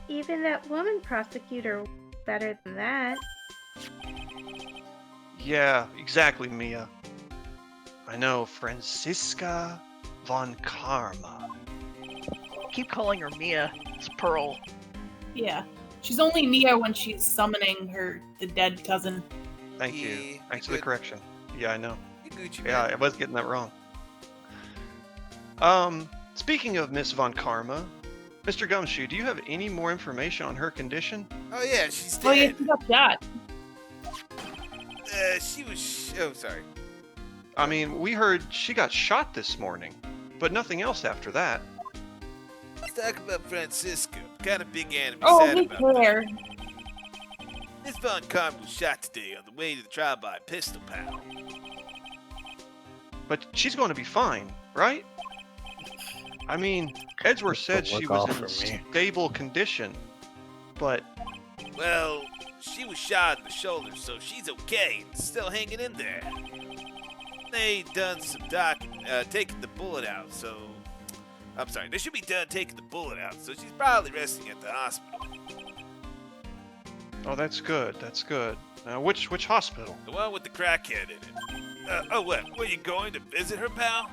Even that woman prosecutor was better than that. Yeah, exactly, Mia. I know, Franziska von Karma. Keep calling her Mia. It's Pearl. Yeah. She's only Mia when she's summoning the dead cousin. Thank you. Yeah, Thanks for good. the correction. Yeah, I know. You Gucci, Yeah, man. I was getting that wrong. Speaking of Miss Von Karma, Mr. Gumshoe, do you have any more information on her condition? Oh yeah, she's dead. Oh yeah, she got shot. She was. Oh, sorry. I mean, we heard she got shot this morning, but nothing else after that. Let's talk about Francisco. Kind of big enemy. Oh, sad we about care. that. Miss Von Karma was shot today on the way to the trial by a pistol pal. But she's going to be fine, right? I mean, Edgeworth said she Look was off in from me. stable condition, but Well, she was shot in the shoulder, so she's okay and still hanging in there. They done some taking the bullet out, so... I'm sorry, they should be done taking the bullet out, so she's probably resting at the hospital. oh, that's good. That's good. Which hospital? The one with the crackhead in it. Oh, what? Were you going to visit her, pal?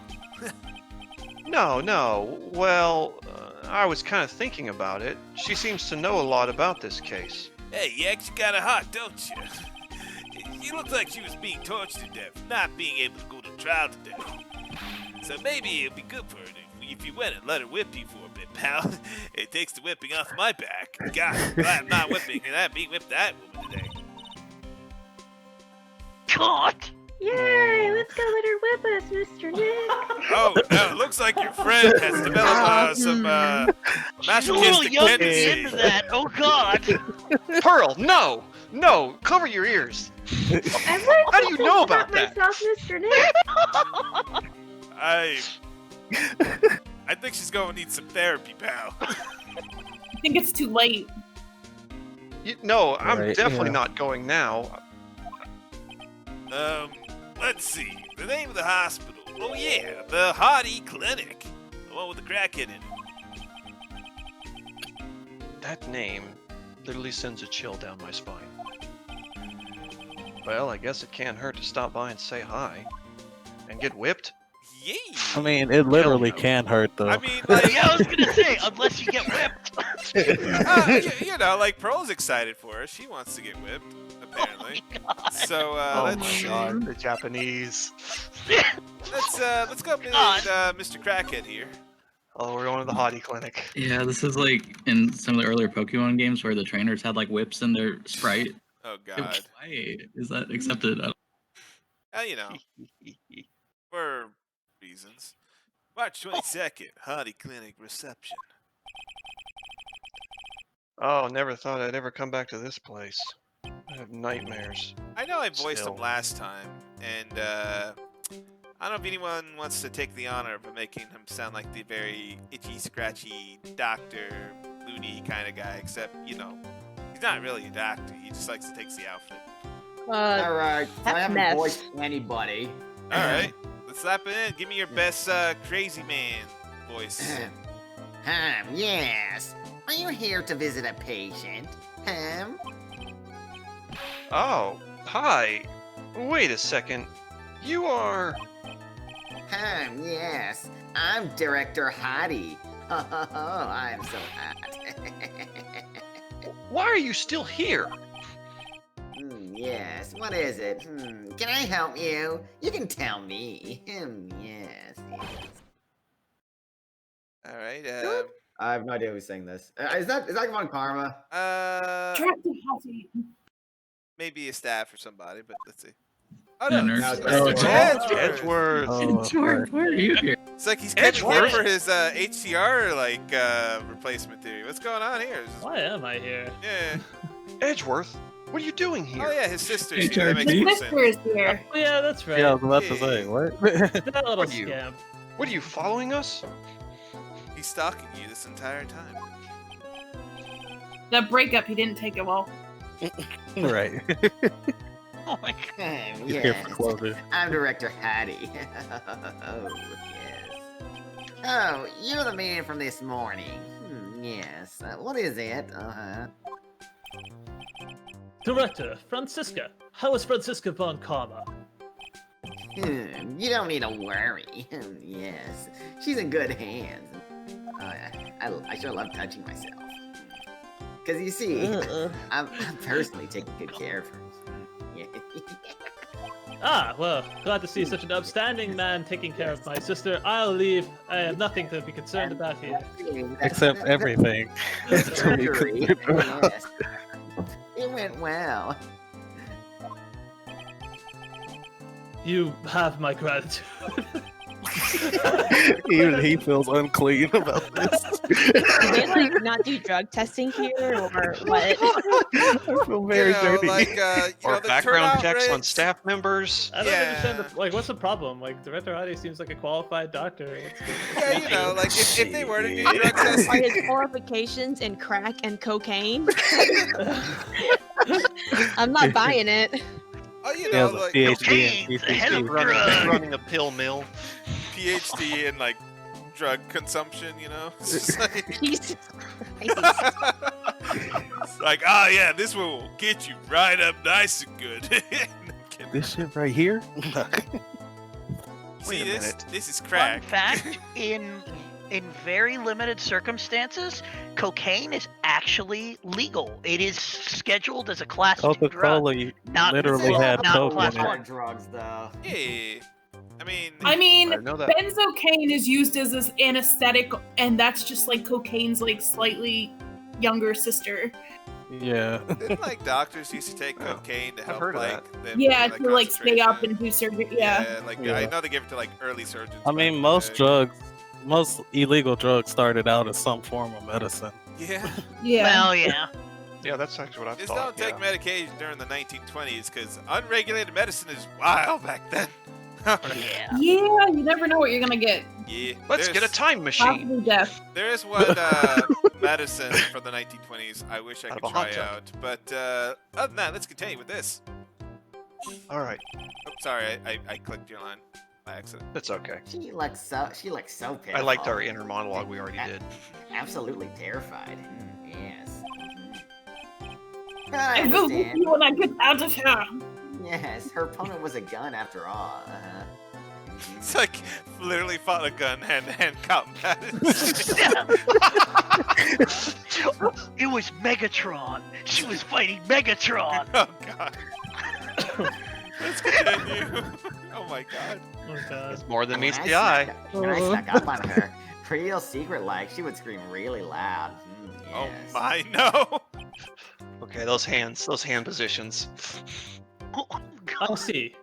No. Well, I was kind of thinking about it. She seems to know a lot about this case. Hey, you actually got a heart, don't you? You look like she was being tortured to death, not being able to go to trial today. So maybe it'd be good for her if you went and let her whip you for a bit, pal. It takes the whipping off my back. God, I'm glad I'm not whipping and I'm being whipped that woman today. God! Yay! Let's go let her whip us, Mr. Nick. Oh, no, it looks like your friend has developed some She's a little masochistic young to be tendency. into that. Oh God! Pearl, no! Cover your ears. I'm How do you know about that? myself, Mr. Nick. I think she's going to need some therapy, pal. I think it's too late. No, I'm Right, definitely yeah. not going now. Let's see. The name of the hospital. Oh, yeah, the Hardy Clinic. The one with the crackhead in it. That name literally sends a chill down my spine. Well, I guess it can't hurt to stop by and say hi. And get whipped? Yay! I mean, it literally no. can hurt, though. I mean, like, Yeah, I was gonna say, unless you get whipped. you know, like Pearl's excited for her. She wants to get whipped, apparently. So let's see. the Japanese. Let's go meet God. Mr. Crackhead here. Oh, we're going to the Hottie Clinic. Yeah, this is like in some of the earlier Pokemon games where the trainers had like whips in their sprite. Oh God. Why is that accepted? You know, for reasons. March 22nd, Hardy Clinic reception. Oh, never thought I'd ever come back to this place. I have nightmares. I know I voiced Still. him last time, and I don't know if anyone wants to take the honor of making him sound like the very itchy, scratchy, doctor, loony kind of guy, except, he's not really a doctor. He just likes to take the outfit. Alright, I haven't mess. voiced anybody. Alright, let's slap it in. Give me your best crazy man voice. Yes. Are you here to visit a patient? Oh, hi. Wait a second. You are... Yes. I'm Director Hottie. Oh, I'm so hot. Why are you still here? Yes, what is it? Can I help you? You can tell me. Yes. Alright, I have no idea who's saying this. Is that Von Karma? Director Hottie. maybe a staff or somebody, but let's see. Oh Yeah, no, nurse. it's Oh, Edgeworth. Edgeworth. Where are you here? It's like he's catching here Edgeworth? for his HCR replacement theory. What's going on here? Why am I here? Yeah. Edgeworth, what are you doing here? Oh yeah, his sister's Hey, here. That makes Charlie. more The sense. sister is here. Oh, yeah, that's right. Yeah, I was about to say, what? That little What are you? scam. What are you following us? He's stalking you this entire time. That breakup, he didn't take it well. Right. Oh my god. He's here for closure. I'm Director Hattie. Oh, yes. Oh, you're the man from this morning. Yes. What is it? Director, Francisca. How is Francisca von Karma? You don't need to worry. Yes. She's in good hands. I sure love touching myself. Because you see, I'm personally taking good care of her. Yeah. Ah, well, glad to see such an upstanding man taking care of my sister. I'll leave. I have nothing to be concerned about here. Except everything. Surgery. Yes. It went well. You have my gratitude. Even he feels unclean about this. Do they like not do drug testing here or what? I feel very dirty. Or the background turnout checks on rates. staff members. I don't Yeah. understand. What's the problem? Like, Director Hadi seems like a qualified doctor. Yeah, like if they were to do drug Are testing, his qualifications in crack and cocaine? I'm not buying it. oh, He has a like PhD in Cocaine's a hell of a PCC. drug. Running a pill mill. PhD in like drug consumption, It's just like, Jesus Christ. it's like, oh yeah, this one will get you right up nice and good. This shit right here? See Wait a this? minute. This is Fun crack. fact, in very limited circumstances, cocaine is actually legal. It is scheduled as a class 2 drug. Coca-Cola Not- literally well, had not coke class in it. one. Hard drugs, though. Yeah. I mean, I know that. benzocaine is used as this anesthetic, and that's just like cocaine's like slightly younger sister. Yeah. Didn't like doctors used to take Oh, cocaine to I've help heard of like them Yeah, with, to like stay up concentration. and do surgery. Yeah. like Yeah. I know they give it to like early surgeons. I back mean, in the most day. drugs, most illegal drugs started out as some form of medicine. Yeah. Yeah. Well, yeah. Yeah, that's actually what I Just thought. don't take yeah. medication during the 1920s because unregulated medicine is wild back then. Yeah. Yeah, you never know what you're gonna get. Yeah. Let's get a there's- time machine. Possibly death. There is one medicine from the 1920s I wish I Out could of a try hot tub. out. But other than that, let's continue with this. All right, Oh, sorry, I clicked your line by accident. that's okay. She looks so pitiful. I liked our inner monologue we already did. Absolutely terrified. Yes. But I I will understand. whoop you when I get out of here. Yes, her opponent was a gun after all. It's like literally fought a gun hand-to-hand combat. It was Megatron. She was fighting Megatron. Oh god. Let's continue. Oh my god. Oh god. It's more than meets When the eye. When I snuck up on her, real secret-like, she would scream really loud. Oh Yes. my no. Okay, those hand positions. Oh, I'll God. see.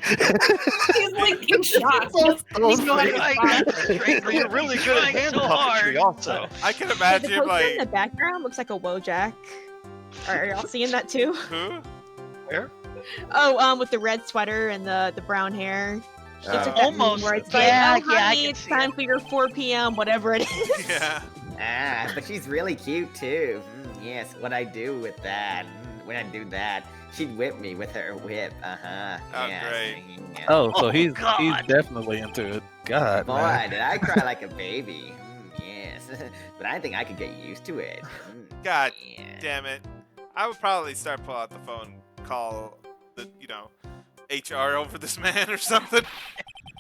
He's like in shock. Just those going things. I fine. got straight. You're really good at Trying hand so hard. puppetry, also. I can The imagine poster in like the background looks like a Wojak. Are y'all seeing that too? who? Oh, with the red sweater and the brown hair. She took that meme Almost. where it's Yeah, like, oh, yeah, I honey, can it's see time it. for your 4 p.m., whatever it is. Yeah. Ah, but she's really cute too. Yes, what I do with that? When I do that, she'd whip me with her whip. Oh, yes. great. Yeah. Oh, so Oh, he's God. definitely into it. God, Boy, man. did I cry like a baby. Yes, but I think I could get used to it. God Yeah. damn it. I would probably start pull out the phone, call the, HR over this man or something.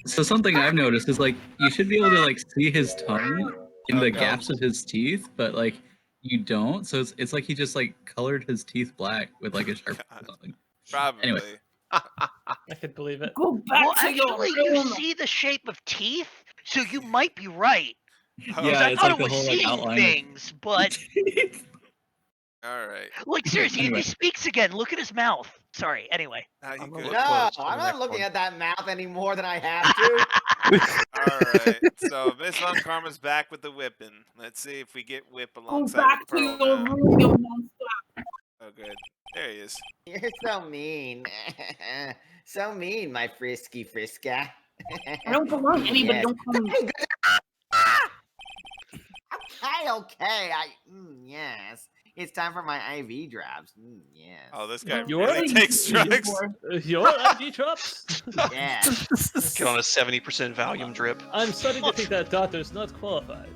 So something I've noticed is like you should be able to like see his tongue in Oh, the no. gaps of his teeth, but like you don't. So it's like he just like colored his teeth black with like a sharp God. or something. Probably. Anyway. I could believe it. Go back Well, to your actually, you room. see the shape of teeth, so you might be right. Oh, Because Yeah, I it's thought like it the was whole, like, seeing outline of- things, but all right. like seriously, Anyway. if he speaks again, look at his mouth. Sorry. Anyway. Now you I'm good? gonna No, close to the I'm not next looking one. at that mouth any more than I have to. All right. So Miss Von Karma's back with the whipping. Let's see if we get Whip Go alongside back with to Pearl your now. room, you monster. Oh, good. There he is. You're so mean. So mean, my frisky friska. I don't belong anybody. Yes. Don't call me. Okay. Yes. It's time for my IV drops. Yes. Oh, this guy You're really Please, takes strikes. Your ID drops? Yes. Get on a 70% Valium drip. I'm starting to think that doctor's not qualified.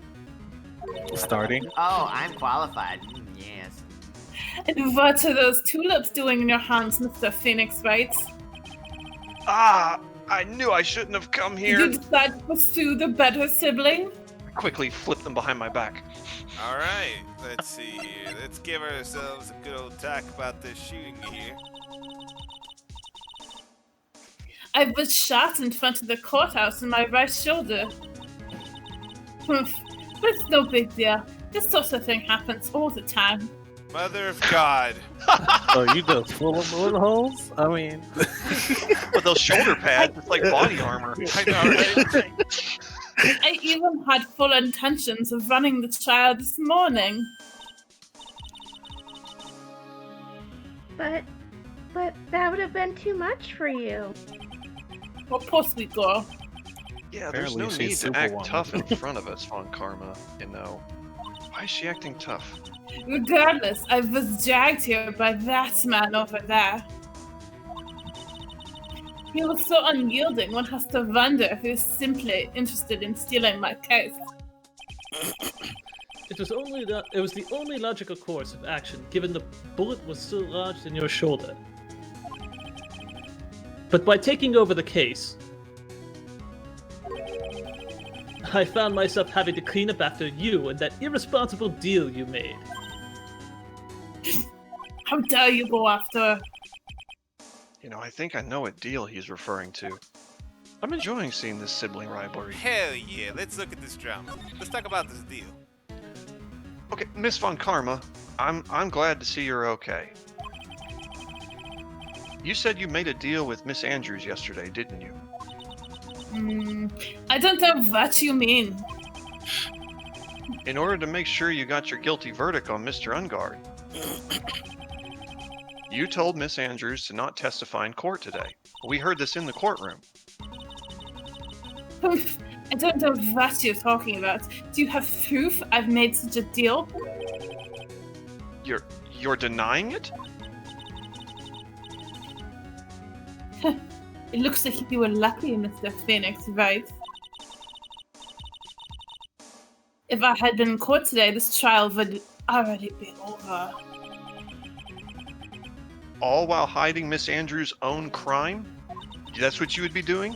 Starting. Oh, I'm qualified. Yes. And what are those tulips doing in your hands, Mr. Phoenix Wright? Ah, I knew I shouldn't have come Did here. you decide to pursue the better sibling? I quickly flip them behind my back. All right. Let's see here. Let's give ourselves a good old talk about this shooting here. I was shot in front of the courthouse in my right shoulder. Humph. But it's no big deal. This sort of thing happens all the time. Mother of God. Oh, you just full of bullet holes? I mean, But those shoulder pads, it's like body armor. I know, right? I even had full intentions of running the child this morning. But that would have been too much for you. Well, poor sweet girl. Yeah, there's no Apparently need she's to act Superwoman. tough in front of us, Von Karma, you know. Why is she acting tough? Regardless, I was dragged here by that man over there. He was so unyielding, one has to wonder if he was simply interested in stealing my case. It was the only logical course of action, given the bullet was still lodged in your shoulder. But by taking over the case, I found myself having to clean up after you and that irresponsible deal you made. How dare you go after her? You know, I think I know what deal he's referring to. I'm enjoying seeing this sibling rivalry. Hell yeah. Let's look at this drama. Let's talk about this deal. Okay, Miss Von Karma, I'm glad to see you're okay. You said you made a deal with Miss Andrews yesterday, didn't you? I don't know what you mean. In order to make sure you got your guilty verdict on Mr. Ungard. You told Miss Andrews to not testify in court today. We heard this in the courtroom. I don't know what you're talking about. Do you have proof I've made such a deal? You're denying it? It looks like you were lucky, Mr. Phoenix, right? If I had been in court today, this trial would already be over. All while hiding Miss Andrews' own crime? That's what you would be doing?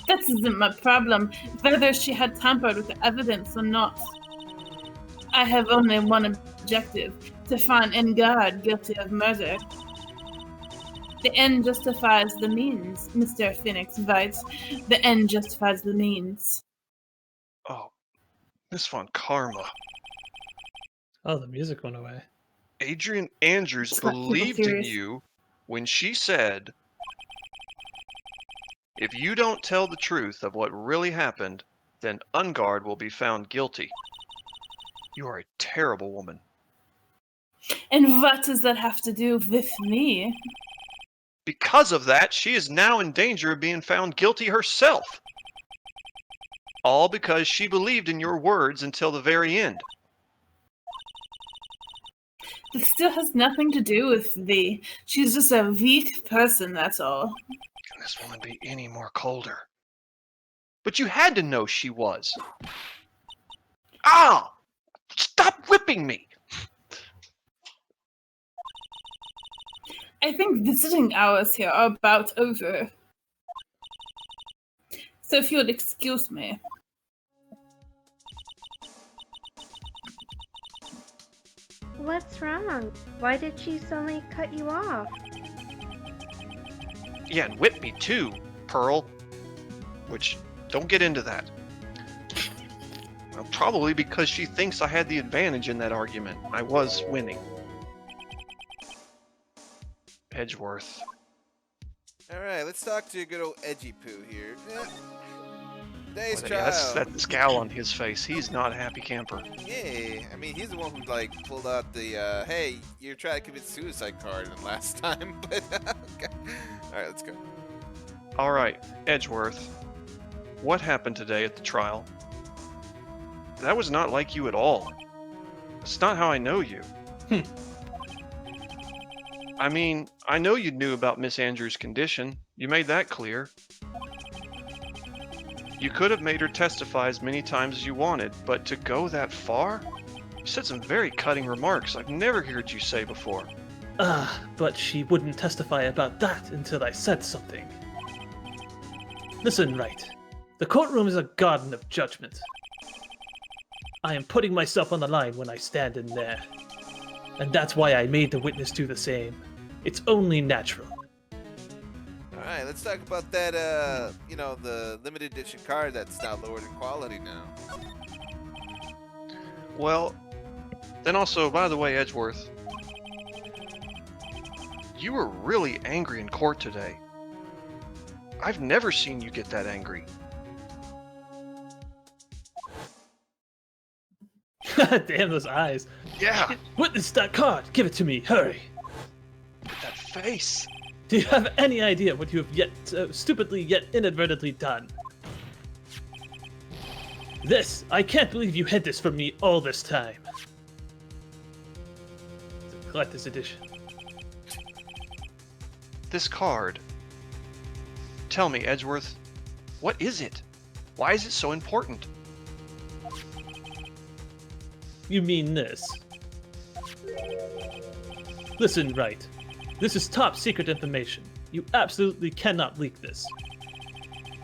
That isn't my problem, whether she had tampered with the evidence or not. I have only one objective, to find Engard guilty of murder. The end justifies the means, Mr. Phoenix writes. The end justifies the means. Oh, Miss Von Karma. Oh, the music went away. Adrian Andrews It's not super believed in serious. you when she said, if you don't tell the truth of what really happened, then Ungard will be found guilty. You are a terrible woman. And what does that have to do with me? Because of that, she is now in danger of being found guilty herself. All because she believed in your words until the very end. This still has nothing to do with thee. She's just a weak person, that's all. Can this woman be any more colder? But you had to know she was. Ah! Stop whipping me! I think visiting hours here are about over. So if you would excuse me. What's wrong? Why did she suddenly cut you off? Yeah, and whip me too, Pearl. Which, don't get into that. Well, probably because she thinks I had the advantage in that argument. I was winning. Edgeworth. Alright, let's talk to good old Edgy Poo here. Today's Yeah, trial. that's that scowl on his face. He's not a happy camper. Yeah, I mean, he's the one who, like, pulled out the, hey, you're trying to commit suicide card last time, but, okay. Alright, let's go. Alright, Edgeworth. What happened today at the trial? That was not like you at all. It's not how I know you. I mean, I know you knew about Miss Andrews' condition. You made that clear. You could have made her testify as many times as you wanted, but to go that far? You said some very cutting remarks I've never heard you say before. But she wouldn't testify about that until I said something. Listen, Wright. The courtroom is a garden of judgment. I am putting myself on the line when I stand in there. And that's why I made the witness do the same. It's only natural. Alright, let's talk about that, you know, the limited edition card that's now lowered in quality now. Well, then also, by the way, Edgeworth, you were really angry in court today. I've never seen you get that angry. Damn those eyes. Yeah. Witness that card. Give it to me. Hurry. That face. Do you have any idea what you have yet stupidly yet inadvertently done? This, I can't believe you hid this from me all this time. The collector's edition. This card. Tell me, Edgeworth, what is it? Why is it so important? You mean this? Listen, Wright. This is top secret information. You absolutely cannot leak this.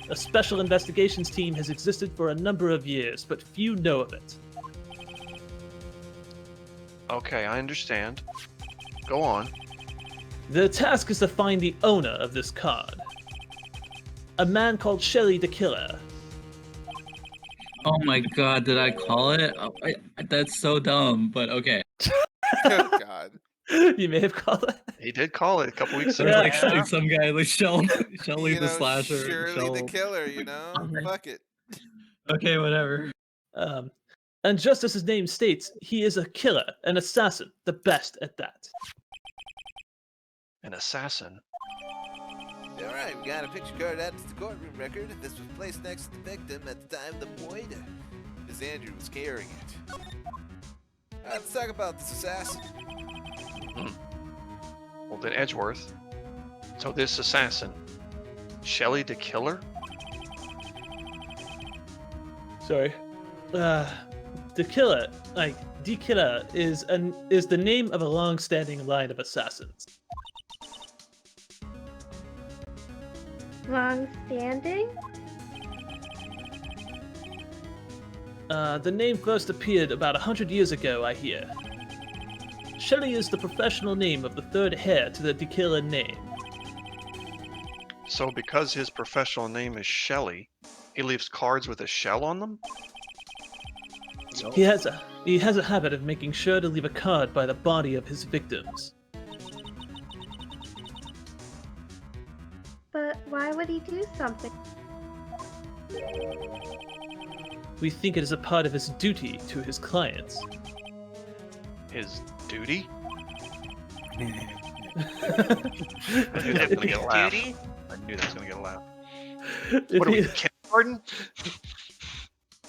A special investigations team has existed for a number of years, but few know of it. Okay, I understand. Go on. The task is to find the owner of this card. A man called Shelly the Killer. Oh my god, did I call it? Oh, that's so dumb, but okay. Oh god. You may have called it. He did call it a couple weeks There's ago. like some guy like Shelly You the know, slasher. Shirley the killer, you know? Fuck it. Okay, whatever. And just as his name states, he is a killer, an assassin, the best at that. An assassin? Alright, we got a picture card added to the courtroom record. This was placed next to the victim at the time of the murder. Miss Andrews was carrying it. Alright, let's talk about this assassin. Well then, Edgeworth. So this assassin, Shelly the Killer? Sorry. The killer, the killer is the name of a long-standing line of assassins. Long-standing? The name first appeared about 100 years ago, I hear. Shelly is the professional name of the third heir to the Killer name. So because his professional name is Shelly, he leaves cards with a shell on them? He has a habit of making sure to leave a card by the body of his victims. But why would he do something? We think it is a part of his duty to his clients. His duty? I knew that was gonna get a laugh. Duty? I knew that was gonna get a laugh. If What are we, he- kindergarten?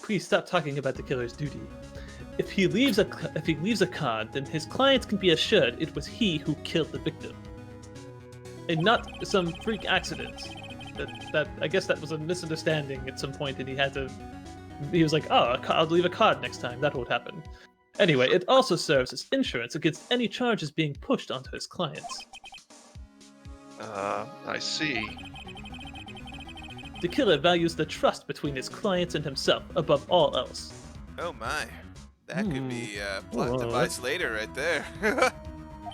Please stop talking about the killer's duty. If he leaves a card, then his clients can be assured it was he who killed the victim, and not some freak accident. That I guess that was a misunderstanding at some point, and he was like, "Oh, I'll leave a card next time. That won't happen." Anyway, it also serves as insurance against any charges being pushed onto his clients. I see. The killer values the trust between his clients and himself above all else. Oh my. That could be a plot Whoa. device later right there.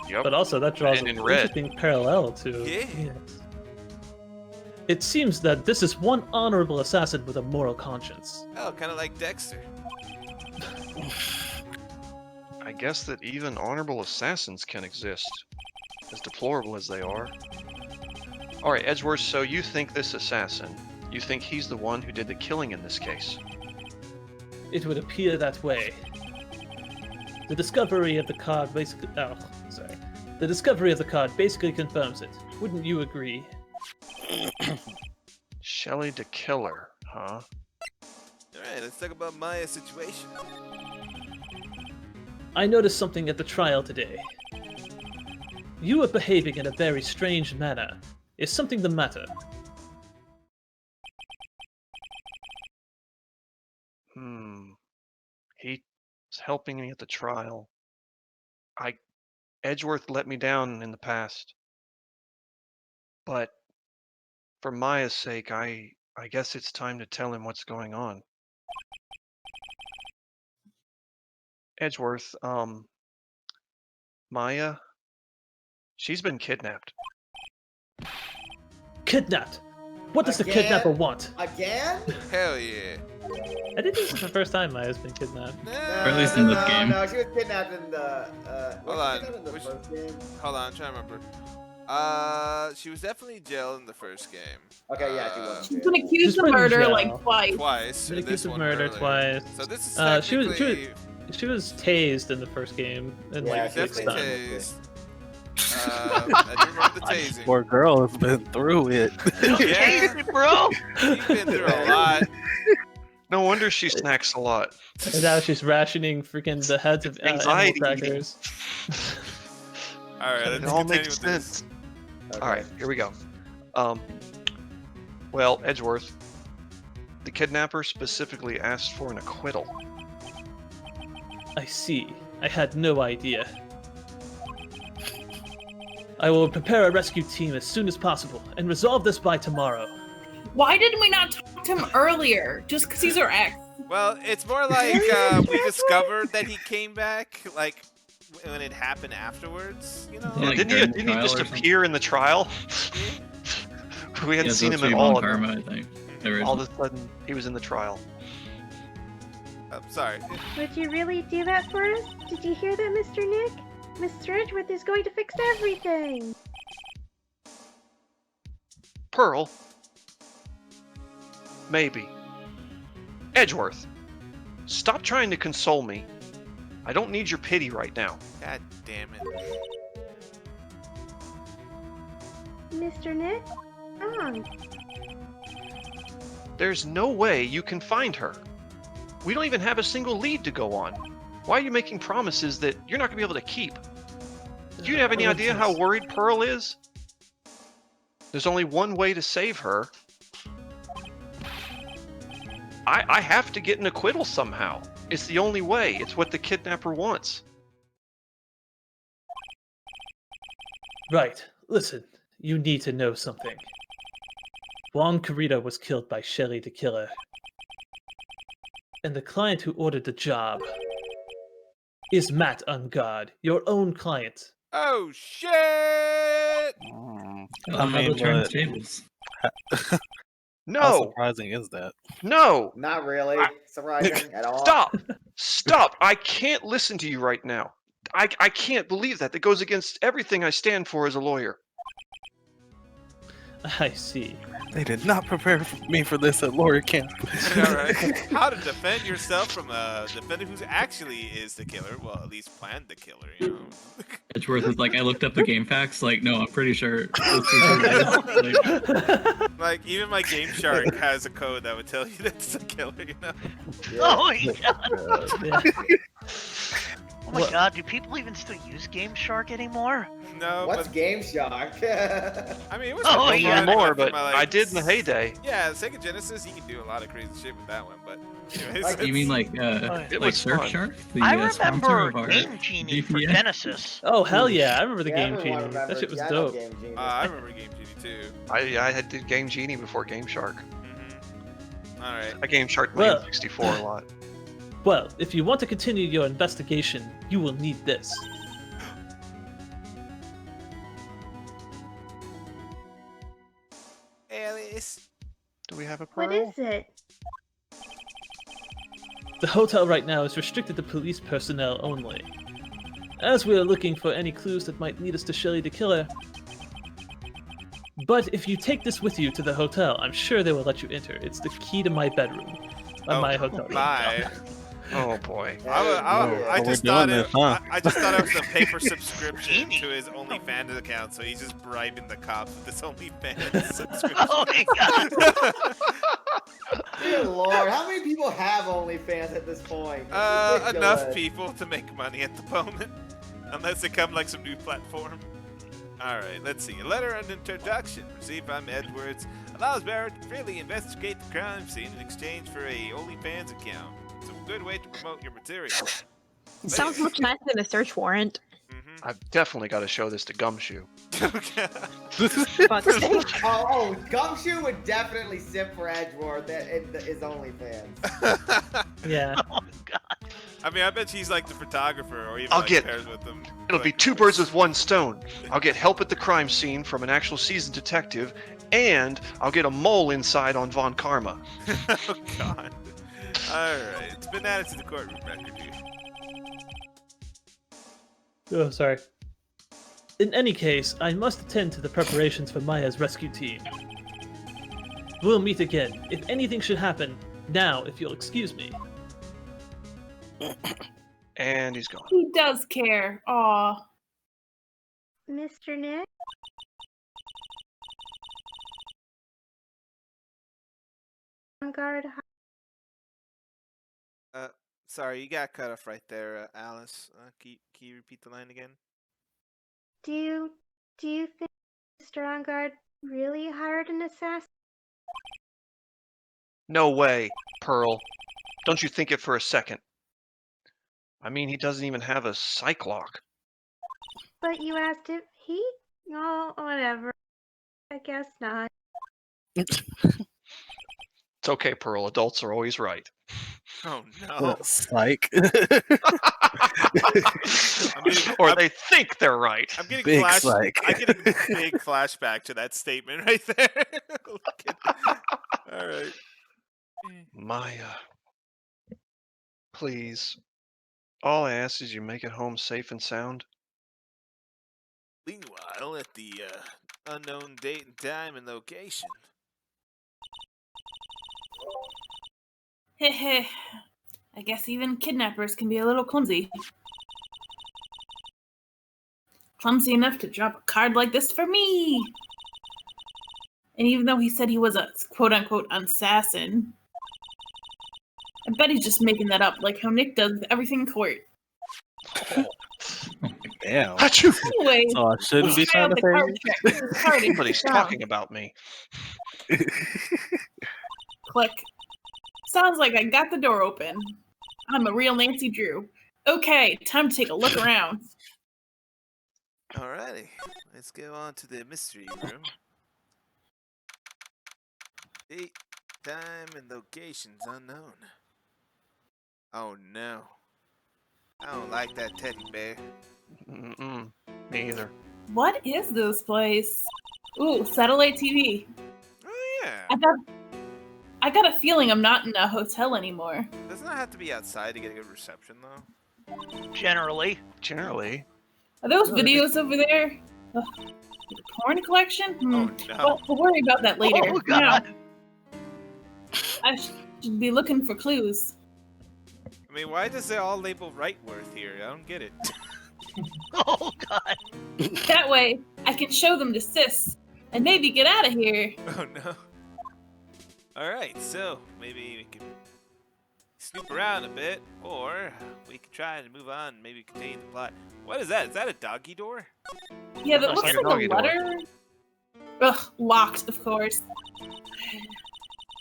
Yep. But also, that draws And an in red. interesting parallel to. Yeah. Yes. It seems that this is one honorable assassin with a moral conscience. Oh, kind of like Dexter. I guess that even honorable assassins can exist, as deplorable as they are. Alright, Edgeworth, so you think this assassin, you think he's the one who did the killing in this case? It would appear that way. The discovery of the card basically. Oh, sorry. The discovery of the card basically confirms it. Wouldn't you agree? Shelley the killer, huh? Alright, let's talk about Maya's situation. I noticed something at the trial today. You were behaving in a very strange manner. Is something the matter? He was helping me at the trial. Edgeworth let me down in the past. But for Maya's sake, I guess it's time to tell him what's going on. Edgeworth, Maya, she's been kidnapped. Kidnapped! What does the Again? kidnapper want? Again? Hell yeah. I think this is the first time Maya's been kidnapped. No, Or at least in this game. No, she was kidnapped in the. Hold was on, she kidnapped in the which- first game? Hold on, I'm trying to remember. She was definitely jailed in the first game. Okay, yeah, she was. She's been accused She's of been in murder jail. like twice. Twice. Been and accused this of one murder earlier. twice. So this is She was technically... she was tased in the first game and Yeah, like she was fixed definitely on. tased. I do remember the tasing. Poor girl has been through it. Yeah, bro. you've been through a lot. No wonder she snacks a lot. And now she's rationing freaking the heads of animal Anxiety eating. crackers. Alright, It let's all continue makes with this. sense. Alright, here we go. Well, Edgeworth, the kidnapper specifically asked for an acquittal. I see. I had no idea. I will prepare a rescue team as soon as possible and resolve this by tomorrow. Why didn't we not talk to him earlier? Just because he's our ex. Well, it's more like we discovered that he came back, like, when it happened afterwards, you know? Yeah, like didn't during the he trial just or something? appear in the trial? We hadn't Yeah, seen so him at it's all. Yvonne Karma, I think. All of a sudden, he was in the trial. I'm sorry. Would you really do that for us? Did you hear that, Mr. Nick? Mr. Edgeworth is going to fix everything. Pearl? Maybe. Edgeworth, stop trying to console me. I don't need your pity right now. God damn it. Mr. Nick? Wrong. There's no way you can find her. We don't even have a single lead to go on. Why are you making promises that you're not going to be able to keep? Do you have any idea how worried Pearl is? There's only one way to save her. I have to get an acquittal somehow. It's the only way. It's what the kidnapper wants. Right. Listen, you need to know something. Juan Carrita was killed by Shelley the killer. And the client who ordered the job is Matt Ungard, your own client. Oh, shit! I mean, turn but tables. how No! surprising is that? No! Not really surprising at all. Stop! Stop! I can't listen to you right now. I can't believe that. That goes against everything I stand for as a lawyer. I see. They did not prepare me for this at Lawyer Camp. All right. How to defend yourself from a defendant who actually is the killer? Well, at least planned the killer, you know. Edgeworth is like, I looked up the game facts. Like, no, I'm pretty sure this is who it is. Like, even my Game Shark has a code that would tell you that's the killer, you know? Oh my god. Yeah. Oh my god, do people even still use Game Shark anymore? No, What's but Game Shark? I mean, it was Oh, fun yeah. for More, for but my, like, I did in the heyday. Yeah, Sega Genesis, you can do a lot of crazy shit with that one, but anyways, Like, You mean like It like was Surf fun. Shark? The I sponsor remember of our Game Genie for DPS? Genesis. Oh hell yeah! I remember the yeah, Game everyone Genie. That remembers. shit was Yeah, I know dope. Game Genie. I remember Game Genie too. I did Game Genie before Game Shark. Mm-hmm. All right. I Game Shark Well- Main 64 a lot. Well, if you want to continue your investigation, you will need this. Alice. Do we have a What pearl? is it? The hotel right now is restricted to police personnel only. As we are looking for any clues that might lead us to Shelly the killer. But if you take this with you to the hotel, I'm sure they will let you enter. It's the key to my bedroom. My hotel room. My. Oh boy. I we're just doing thought this, it. huh? I just thought it was a paper subscription to his OnlyFans account, so he's just bribing the cops with this OnlyFans subscription. Oh my god. Dear Lord, how many people have OnlyFans at this point? It's Enough ridiculous. people to make money at the moment, unless they come like some new platform. All right, let's see. A letter and introduction received from Edwards allows Barrett to freely investigate the crime scene in exchange for a OnlyFans account. It's a good way to promote your material. Sounds much nicer than a search warrant. Mm-hmm. I've definitely got to show this to Gumshoe. Fuck's sake. Oh, Gumshoe would definitely simp for Edgeworth in his OnlyFans. Yeah. Oh god. I mean, I bet she's like the photographer, or even I'll like get- pairs with them. It'll be two birds with one stone. I'll get help at the crime scene from an actual seasoned detective, and I'll get a mole inside on Von Karma. Oh God. All right, it's been added to the courtroom record here. Oh, sorry. In any case, I must attend to the preparations for Maya's rescue team. We'll meet again. If anything should happen, now, if you'll excuse me. And he's gone. He does care. Aw. Mr. Nick? On guard. Sorry, you got cut off right there, Alice. Can you repeat the line again? Do you think Mr. On guard really hired an assassin? No way, Pearl. Don't you think it for a second. I mean, he doesn't even have a psych lock. But you asked if he. Oh, whatever. I guess not. It's okay, Pearl. Adults are always right. Oh no. Psych. Or they think they're right. I'm getting Big I'm psych. getting a big flashback to that statement right there. All right. Maya. Please. All I ask is you make it home safe and sound. Meanwhile, at the unknown date and time and location. Heh. I guess even kidnappers can be a little clumsy. Clumsy enough to drop a card like this for me! And even though he said he was a quote-unquote assassin, I bet he's just making that up, like how Nick does with everything in court. Damn. Achoo! Anyway, So I shouldn't be trying failed to the card say. trick. This is hard to Somebody's get down. talking about me. Click. Sounds like I got the door open. I'm a real Nancy Drew. Okay, time to take a look around. Alrighty, let's go on to the mystery room. Date, time, and locations unknown. Oh no. I don't like that teddy bear. Mm-mm. Me either. What is this place? Ooh, satellite TV. Oh yeah. I got a feeling I'm not in a hotel anymore. Doesn't it have to be outside to get a good reception though? Generally. Generally. Are those No, videos over there? Ugh, Porn collection? Oh no. Well, we'll worry about that later. Oh God! Now, I should be looking for clues. I mean, why does it all label Wright worth here? I don't get it. Oh God! That way, I can show them to Sis and maybe get out of here. Oh no. Alright, so maybe we can snoop around a bit, or we can try and move on, maybe continue the plot. What is that? Is that a doggy door? Yeah, that Looks looks like a like doggy a door. letter. Ugh, locked, of course.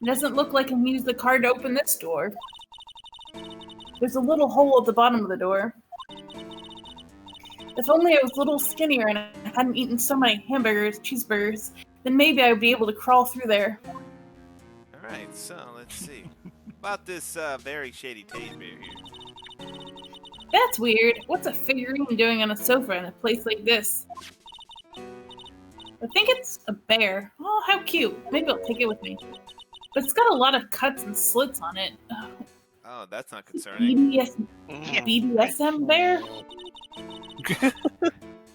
Doesn't look like I can use the card to open this door. There's a little hole at the bottom of the door. If only I was a little skinnier and I hadn't eaten so many hamburgers, cheeseburgers, then maybe I would be able to crawl through there. Alright, so let's see. About this very shady teddy bear here. That's weird. What's a figurine doing on a sofa in a place like this? I think it's a bear. Oh, how cute. Maybe I'll take it with me. But it's got a lot of cuts and slits on it. Oh, that's not concerning. BDSM bear?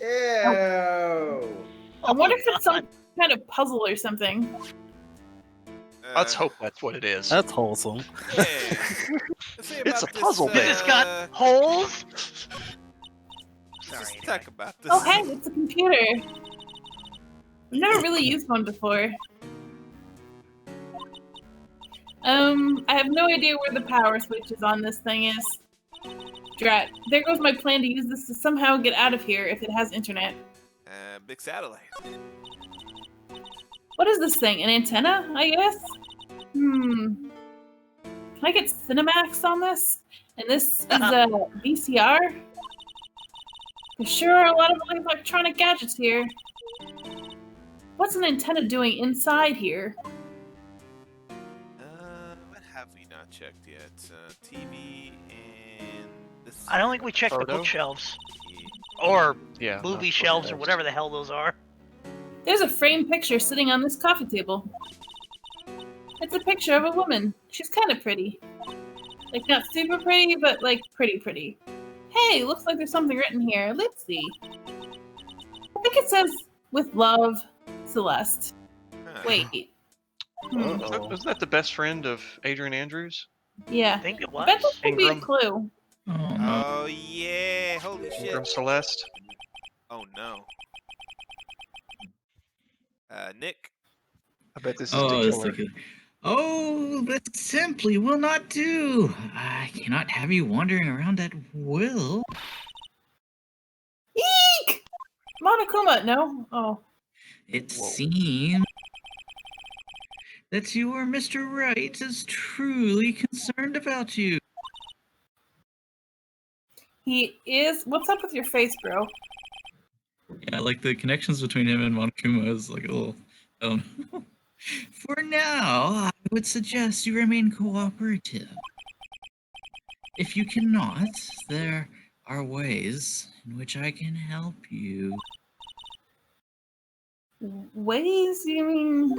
Ew. I wonder if it's some kind of puzzle or something. Let's hope that's what it is. That's wholesome. Yeah. Let's see It's about a puzzle this, bear. It's got holes. Let's talk about this. Oh, hey, it's a computer. I've never really used one before. I have no idea where the power switch is on this thing is. Drat, there goes my plan to use this to somehow get out of here if it has internet. Big satellite. What is this thing? An antenna, I guess? Can I get Cinemax on this? And this is a VCR? There sure are a lot of electronic gadgets here. What's an antenna doing inside here? What have we not checked yet? TV and this. I don't think we checked the Photo? bookshelves or Yeah. movie not shelves or photos. whatever the hell those are. There's a framed picture sitting on this coffee table. It's a picture of a woman. She's kind of pretty. Like, not super pretty, but, like, pretty. Hey, looks like there's something written here. Let's see. I think it says, with love, Celeste. Huh. Wait. Was that the best friend of Adrian Andrews? Yeah. I think it I was. bet this could be a Ingram. clue. Oh no. Oh yeah! Holy shit! Ingram Celeste? Oh no. Nick. I bet this is Oh, the it's killer. like that simply will not do. I cannot have you wandering around at will. Eek! Monokuma, no? Oh. It Whoa. seems that your Mr. Wright is truly concerned about you. He is? What's up with your face, bro? Yeah, like the connections between him and Monokuma is like a little. I don't know. For now, I would suggest you remain cooperative. If you cannot, there are ways in which I can help you. Ways? You mean...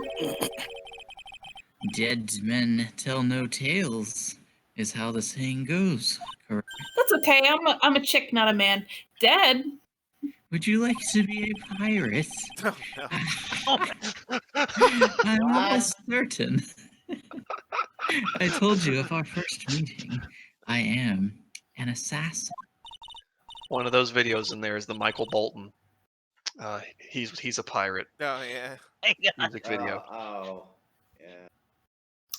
Dead men tell no tales, is how the saying goes, correct? That's okay, I'm a chick, not a man. Dead? Would you like to be a pirate? Oh no. I'm What? almost certain. I told you of our first meeting. I am an assassin. One of those videos in there is the Michael Bolton. He's a pirate. Oh yeah. Music video. Oh. Yeah.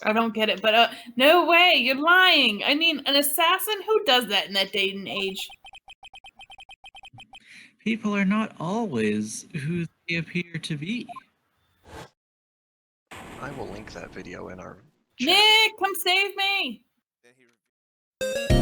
I don't get it, but no way, you're lying. I mean, an assassin? Who does that in that day and age? People are not always who they appear to be. I will link that video in our chat. Nick, come save me! Then he